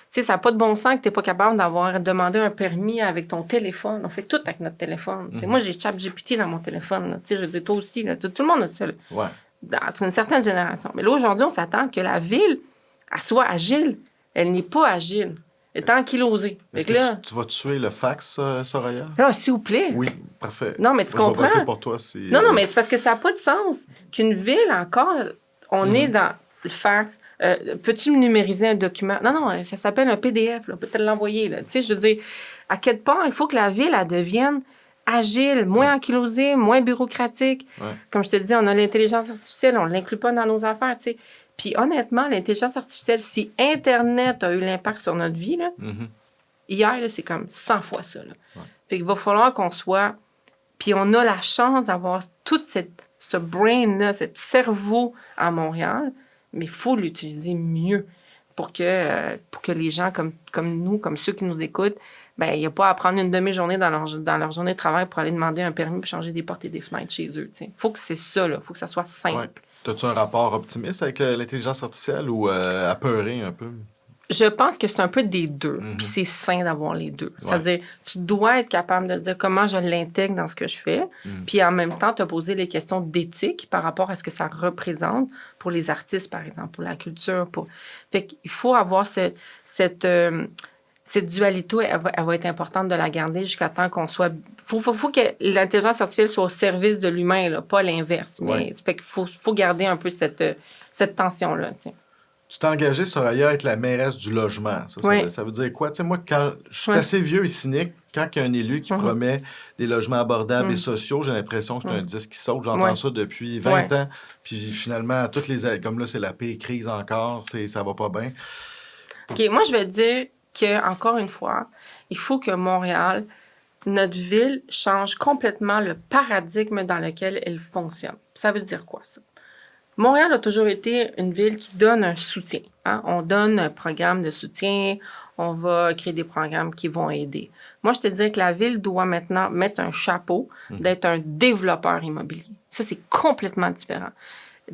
ça n'a pas de bon sens que t'es pas capable d'avoir demandé un permis avec ton téléphone. On fait tout avec notre téléphone. Moi, j'ai ChatGPT dans mon téléphone. Je veux dire, toi aussi. Là, tout le monde a ça. Là. Ouais. Dans une certaine génération. Mais là, aujourd'hui, on s'attend que la ville elle soit agile. Elle n'est pas agile. Elle est ankylosée. Est-ce que tu vas tuer le fax, Soraya? Non, s'il vous plaît. Oui, parfait. Non, mais tu comprends? Je vais voter pour toi si... Non, mais c'est parce que ça n'a pas de sens qu'une ville, encore, on est dans le fax. Peux-tu me numériser un document? Non, ça s'appelle un PDF. Là. On peut te l'envoyer. Là. Tu sais, je veux dire, à quelque part, il faut que la ville, elle devienne agile, moins ankylosée, moins bureaucratique. Ouais. Comme je te dis, on a l'intelligence artificielle, on ne l'inclut pas dans nos affaires, tu sais. Puis honnêtement, l'intelligence artificielle, si Internet a eu l'impact sur notre vie, là, hier, là, c'est comme 100 fois ça. Là. Ouais. Fait qu'il va falloir qu'on soit... Puis on a la chance d'avoir tout ce brain-là, ce cerveau à Montréal, mais il faut l'utiliser mieux pour que les gens comme nous, comme ceux qui nous écoutent, ben il n'y a pas à prendre une demi-journée dans leur journée de travail pour aller demander un permis pour changer des portes et des fenêtres chez eux. Il faut que c'est ça, il faut que ça soit simple. Ouais. As-tu un rapport optimiste avec l'intelligence artificielle ou apeuré un peu? Je pense que c'est un peu des deux. Puis c'est sain d'avoir les deux. C'est-à-dire, tu dois être capable de dire comment je l'intègre dans ce que je fais. Puis en même temps, te poser les questions d'éthique par rapport à ce que ça représente pour les artistes, par exemple, pour la culture. Fait qu'il faut avoir cette dualité, elle va être importante de la garder jusqu'à temps qu'on soit... Faut que l'intelligence artificielle soit au service de l'humain, là, pas l'inverse. Mais fait qu'il faut garder un peu cette tension-là, t'sais. Tu t'es engagée, Soraya, à être la mairesse du logement. Ça veut dire quoi? Tu sais, moi, quand je suis assez vieux et cynique, quand il y a un élu qui promet des logements abordables et sociaux, j'ai l'impression que c'est un disque qui saute. J'entends ça depuis 20 ans. Puis finalement, comme là, c'est la pire crise encore. Ça va pas bien. OK, moi, je vais te dire qu'encore une fois, il faut que Montréal, notre ville, change complètement le paradigme dans lequel elle fonctionne. Ça veut dire quoi, ça? Montréal a toujours été une ville qui donne un soutien. Hein? On donne un programme de soutien, on va créer des programmes qui vont aider. Moi, je te dirais que la ville doit maintenant mettre un chapeau d'être un développeur immobilier. Ça, c'est complètement différent.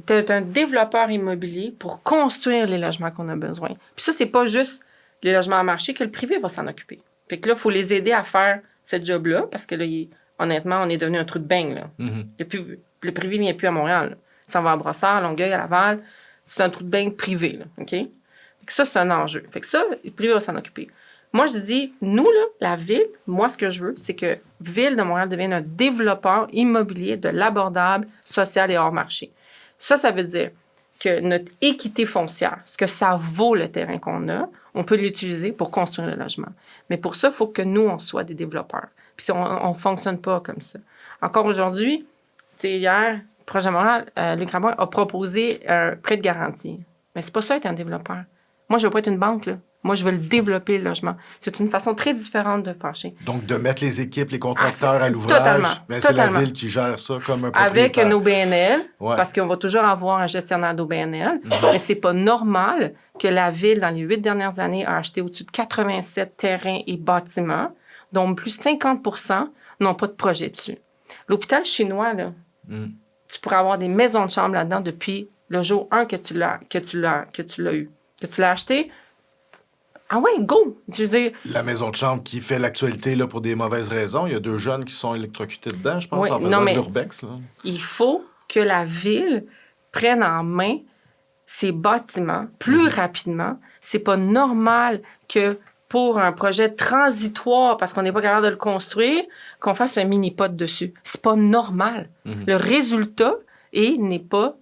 D'être un développeur immobilier pour construire les logements qu'on a besoin. Puis ça, c'est pas juste les logements à marché que le privé va s'en occuper. Fait que là, il faut les aider à faire ce job-là parce que là, honnêtement, on est devenu un trou de beigne. Là. Le privé ne vient plus à Montréal. Là. Ça va à Brossard, Longueuil, à Laval. C'est un trou de beigne privé, là, OK? Fait que ça, c'est un enjeu. Fait que ça, le privé va s'en occuper. Moi, je dis, nous, là, la ville, moi, ce que je veux, c'est que Ville de Montréal devienne un développeur immobilier de l'abordable, social et hors marché. Ça veut dire que notre équité foncière, ce que ça vaut le terrain qu'on a, on peut l'utiliser pour construire le logement. Mais pour ça, il faut que nous, on soit des développeurs. Puis on ne fonctionne pas comme ça. Encore aujourd'hui, tu sais, hier... Projet Montréal, Luc Rabouin a proposé un prêt de garantie. Mais c'est pas ça être un développeur. Moi, je veux pas être une banque, là. Moi, je veux le développer, le logement. C'est une façon très différente de pencher. Donc, de mettre les équipes, les contracteurs à l'ouvrage, Totalement. ben, c'est la ville qui gère ça comme un propriétaire. Avec un OBNL, Ouais. parce qu'on va toujours avoir un gestionnaire d'OBNL, mais c'est pas normal que la ville, dans les 8 dernières années, a acheté au-dessus de 87 terrains et bâtiments, dont plus de 50% n'ont pas de projet dessus. L'hôpital chinois, là, tu pourrais avoir des maisons de chambre là-dedans depuis le jour 1 que tu l'as eu. Que tu l'as acheté. Ah ouais, go! Je veux dire... La maison de chambre qui fait l'actualité là, pour des mauvaises raisons. Il y a 2 jeunes qui sont électrocutés dedans, je pense, Oui, en faisant de l'urbex. Là. Il faut que la ville prenne en main ses bâtiments plus rapidement. C'est pas normal que pour un projet transitoire, parce qu'on n'est pas capable de le construire, qu'on fasse un mini-pot dessus. C'est pas normal. Le résultat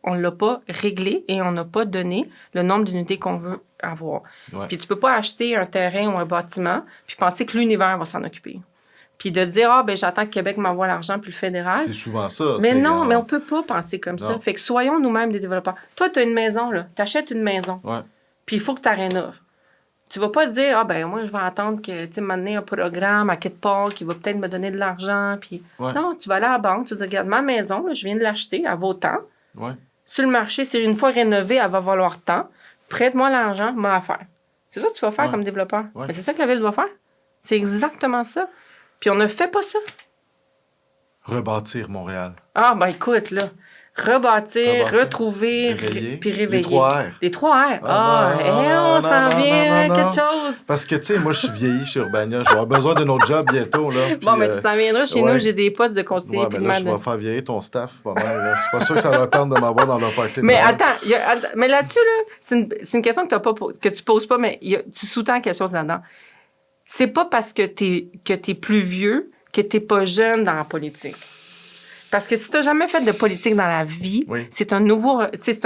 on l'a pas réglé et on n'a pas donné le nombre d'unités qu'on veut avoir. Ouais. Puis tu peux pas acheter un terrain ou un bâtiment puis penser que l'univers va s'en occuper. Puis de dire, j'attends que Québec m'envoie l'argent puis le fédéral. C'est souvent ça. Mais non, mais on peut pas penser comme ça. Fait que soyons nous-mêmes des développeurs. Toi, tu as une maison, là. Tu achètes une maison. Ouais. Puis il faut que tu la rénoves. Tu vas pas te dire, moi, je vais attendre que, tu sais, m'amener un programme à quelque part qui va peut-être me donner de l'argent. Puis non, tu vas aller à la banque, tu vas dire, regarde, ma maison, là, je viens de l'acheter, elle vaut tant. Ouais. Sur le marché, c'est une fois rénovée, elle va valoir tant. Prête-moi l'argent, moi à faire. C'est ça que tu vas faire comme développeur. Ouais. Mais c'est ça que la ville doit faire. C'est exactement ça. Puis on ne fait pas ça. Rebâtir Montréal. Écoute, là. Rebâtir, retrouver, puis réveiller. Les 3 R. Les 3 R. On s'en vient quelque chose. Parce que, tu sais, moi, je suis vieilli chez Urbania. Je vais avoir besoin d'un autre job bientôt, là. Puis, mais tu t'en viendras chez nous. J'ai des postes de conseiller. Ouais, là, je vais faire vieillir ton staff. Pas mal, là. C'est pas sûr que ça leur tente de m'avoir dans leur party. Mais attends, mais là-dessus, là, c'est une question que tu poses pas, mais tu sous-tends quelque chose là-dedans. C'est pas parce que t'es plus vieux que t'es pas jeune dans la politique. Parce que si tu n'as jamais fait de politique dans la vie, c'est un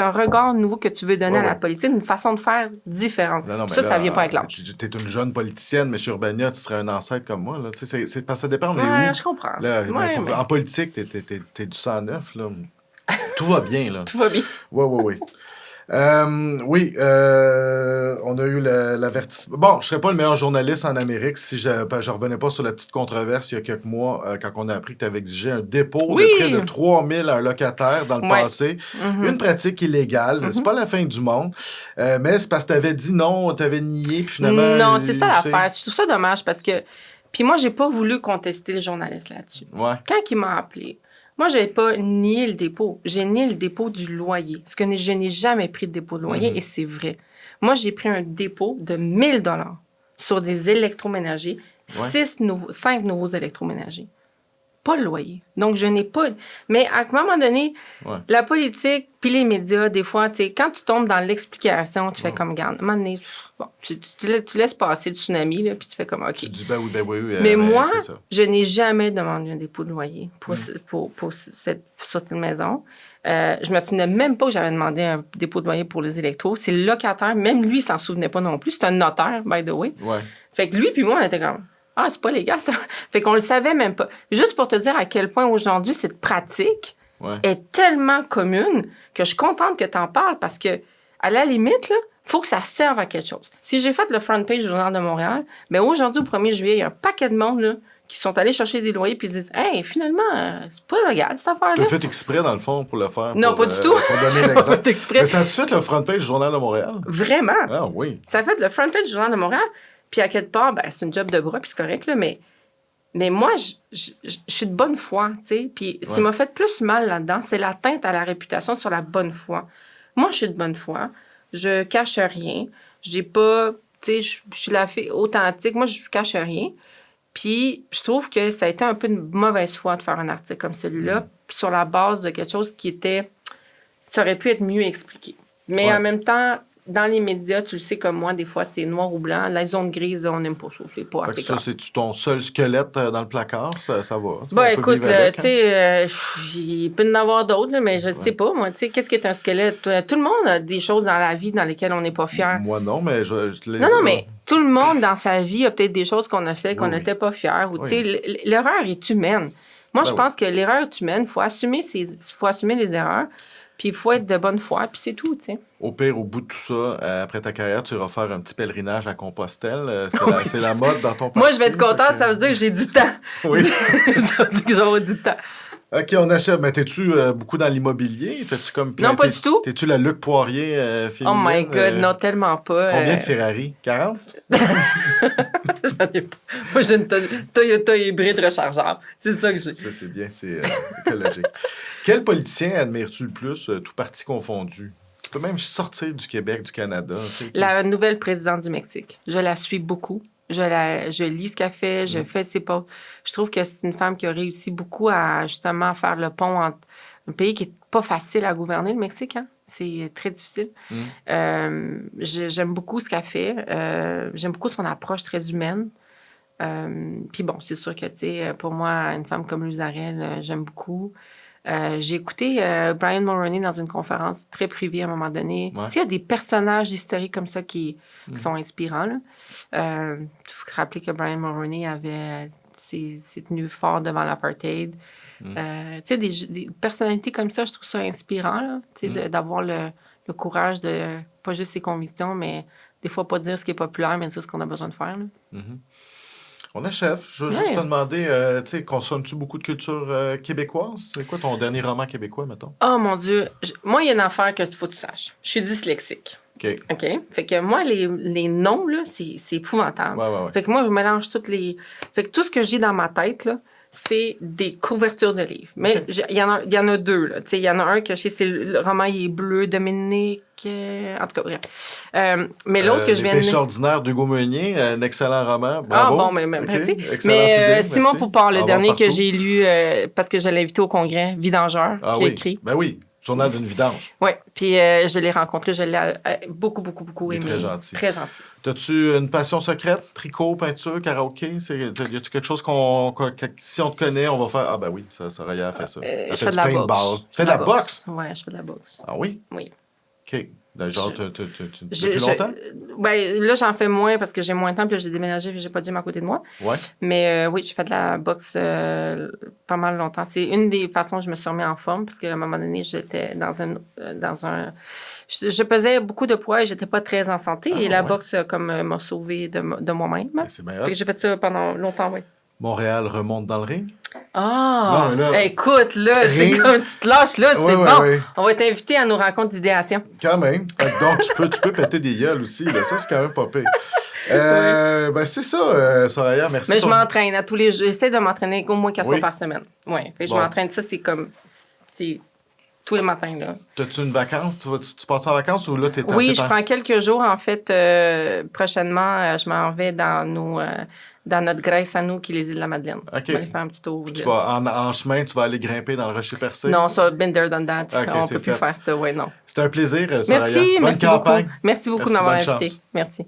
regard nouveau que tu veux donner à la politique, une façon de faire différente. Non, ça vient pas avec l'âge. Tu es une jeune politicienne, mais chez Urbania, tu serais un ancêtre comme moi. Là. C'est parce que ça dépend de où. Je comprends. Là, en politique, t'es du sang neuf. Là. Tout va bien. Là. Tout va bien. Oui. On a eu l'avertissement. Bon, je serais pas le meilleur journaliste en Amérique si je revenais pas sur la petite controverse il y a quelques mois quand on a appris que tu avais exigé un dépôt de près de 3 000 à un locataire dans le passé. Une pratique illégale. C'est pas la fin du monde. Mais c'est parce que tu avais dit non, tu avais nié, puis finalement... Non, c'est ça l'affaire. Je trouve ça dommage parce que... Puis moi, j'ai pas voulu contester le journaliste là-dessus. Ouais. Quand il m'a appelé... Moi, je n'avais pas nié le dépôt. J'ai nié le dépôt du loyer. Parce que je n'ai jamais pris de dépôt de loyer, et c'est vrai. Moi, j'ai pris un dépôt de 1 000 $ sur des électroménagers, 5 nouveaux électroménagers. Pas le loyer. Donc, je n'ai pas... Mais à un moment donné, la politique puis les médias, des fois, tu sais, quand tu tombes dans l'explication, tu fais comme, garde, à un moment donné, tu laisses passer le tsunami, là, puis tu fais comme, OK. Tu dis, ben oui. Mais moi, je n'ai jamais demandé un dépôt de loyer pour cette maison. Je me souvenais même pas que j'avais demandé un dépôt de loyer pour les électros. C'est le locataire, même lui, il s'en souvenait pas non plus. C'est un notaire, by the way. Ouais. Fait que lui puis moi, on était comme... c'est pas légal, ça. Fait qu'on le savait même pas. Juste pour te dire à quel point aujourd'hui, cette pratique est tellement commune que je suis contente que tu en parles parce que, à la limite, là, faut que ça serve à quelque chose. Si j'ai fait le front page du Journal de Montréal, bien aujourd'hui, au 1er juillet, il y a un paquet de monde là, qui sont allés chercher des loyers puis ils disent « Hey, finalement, c'est pas légal, cette affaire-là. » T'as fait exprès, dans le fond, pour le faire? Non, pas du tout. Pour donner l'exemple. Pas exprès. Mais ça a-tu fait le front page du Journal de Montréal? Vraiment. Ah oui. Ça a fait le front page du Journal de Montréal. Puis à quelque part, c'est une job de bras, puis c'est correct, là, mais moi, je suis de bonne foi, tu sais. Puis ce qui m'a fait plus mal là-dedans, c'est l'atteinte à la réputation sur la bonne foi. Moi, je suis de bonne foi. Je cache rien. J'ai pas... Tu sais, je suis la fille authentique. Moi, je cache rien. Puis je trouve que ça a été un peu une mauvaise foi de faire un article comme celui-là, sur la base de quelque chose qui était... Ça aurait pu être mieux expliqué. Mais en même temps... Dans les médias, tu le sais comme moi, des fois, c'est noir ou blanc. La zone grise, on n'aime pas ça. C'est pas assez ça, c'est-tu ton seul squelette dans le placard? Ça va? Écoute, tu sais, il peut y en avoir d'autres, là, mais je sais pas, moi. Tu sais, qu'est-ce qui est un squelette? Tout le monde a des choses dans la vie dans lesquelles on n'est pas fier. Moi, non, mais je te laisse. Non, mais tout le monde dans sa vie a peut-être des choses qu'on a fait qu'on n'était pas fier. Tu sais, l'erreur est humaine. Moi, je pense que l'erreur est humaine. Il faut assumer les erreurs. Puis il faut être de bonne foi, puis c'est tout, tu sais. Au pire, au bout de tout ça, après ta carrière, tu iras faire un petit pèlerinage à Compostelle. C'est Oui, la mode dans ton parti. Moi, je vais être contente, ça veut dire que j'ai du temps. Oui. Ça veut dire que j'aurai du temps. OK, on achète. Mais t'es-tu beaucoup dans l'immobilier? T'es-tu comme Non, pas du tout. T'es-tu la Luc Poirier Oh féminine? my God, non, tellement pas. Combien de Ferrari? 40? J'en ai pas. Moi, j'ai une Toyota hybride rechargeable. C'est ça que j'ai. Ça, c'est bien, c'est écologique. Quel politicien admires-tu le plus, tout parti confondu? Tu peux même sortir du Québec, du Canada. La nouvelle présidente du Mexique. Je la suis beaucoup. Je lis ce qu'elle fait, je fais ses posts. Je trouve que c'est une femme qui a réussi beaucoup à justement faire le pont entre un pays qui est pas facile à gouverner, le Mexique. Hein? C'est très difficile. J'aime beaucoup ce qu'elle fait. J'aime beaucoup son approche très humaine. Puis bon, c'est sûr que, tu sais, pour moi, une femme comme Luzarel, j'aime beaucoup. J'ai écouté Brian Mulroney dans une conférence très privée à un moment donné. Ouais. Tu sais, il y a des personnages historiques comme ça qui sont inspirants. Il faut se rappeler que Brian Mulroney s'est tenu fort devant l'apartheid. Tu sais, des personnalités comme ça, je trouve ça inspirant. Là, tu sais, d'avoir le courage de, pas juste ses convictions, mais des fois pas dire ce qui est populaire, mais dire ce qu'on a besoin de faire. Là. On achève. Je veux juste te demander, tu sais, consommes-tu beaucoup de culture québécoise? C'est quoi ton dernier roman québécois, mettons? Oh mon Dieu! Moi, il y a une affaire que faut que tu saches. Je suis dyslexique. OK. Fait que moi, les noms, là, c'est épouvantable. Ouais. Fait que moi, je mélange toutes les... Fait que tout ce que j'ai dans ma tête, là, c'est des couvertures de livres. Mais il y en a deux, là. Tu sais, il y en a un que je sais, c'est le roman, il est bleu, Dominique... en tout cas, bref. Mais l'autre que je viens de... Les Pêches ordinaires d'Hugo Meunier, un excellent roman. Bravo. Ah bon, mais merci. Excellente Mais idée, Simon merci. Poupard, le dernier que partout. j'ai lu, parce que je l'ai invité au congrès, Vidangeur, qui a écrit. Ben oui, Journal d'une vidange. Oui, puis je l'ai rencontré, je l'ai beaucoup Il est aimé. très gentil. Très gentil. T'as-tu une passion secrète? Tricot, peinture, karaoké? Y a-tu quelque chose si on te connaît, on va faire... Ah ben oui, Soraya a fait ça. Je fais de la boxe. Tu fais de la boxe? Oui, je fais de la boxe. Ah oui? Oui. OK. Genre, depuis longtemps? Ben, là, j'en fais moins parce que j'ai moins de temps, puis là, j'ai déménagé, puis j'ai pas de gym à côté de moi. Ouais. Mais oui, j'ai fait de la boxe pas mal longtemps. C'est une des façons que je me suis remis en forme, parce qu'à un moment donné, j'étais dans un... Je pesais beaucoup de poids et j'étais pas très en santé. Et la boxe, comme, m'a sauvée de moi-même. Ben, c'est bien Fait que j'ai fait ça pendant longtemps, oui. Montréal remonte dans le ring? Ah! Non, mais là, écoute, là, c'est comme tu te lâches, là, Oui, c'est oui, bon. oui. On va t'inviter à nos rencontres d'idéation. Quand même. Donc, tu peux péter des gueules aussi. Là. Ça, c'est quand même pas pire. Ben, c'est ça, Soraya. Merci. Mais je m'entraîne à tous les jours. J'essaie de m'entraîner au moins 4 Oui. fois par semaine. Oui. Fait que je Bon. m'entraîne. Ça, c'est tous les matins, là. T'as-tu une vacance? Tu pars en vacances ou là, t'es Oui, je prends quelques jours. En fait, prochainement, je m'en vais dans notre Grèce à nous, qui est les îles de la Madeleine. OK. On va aller faire un petit tour. Tu vas, en chemin, tu vas aller grimper dans le rocher percé? Non, ça, been there, done that. OK, On c'est peut plus fait. faire ça, oui, non. C'était un plaisir, Soraya. Merci, Bonne merci campagne. beaucoup. Merci beaucoup de Merci, m'avoir bonne invité. chance. Merci.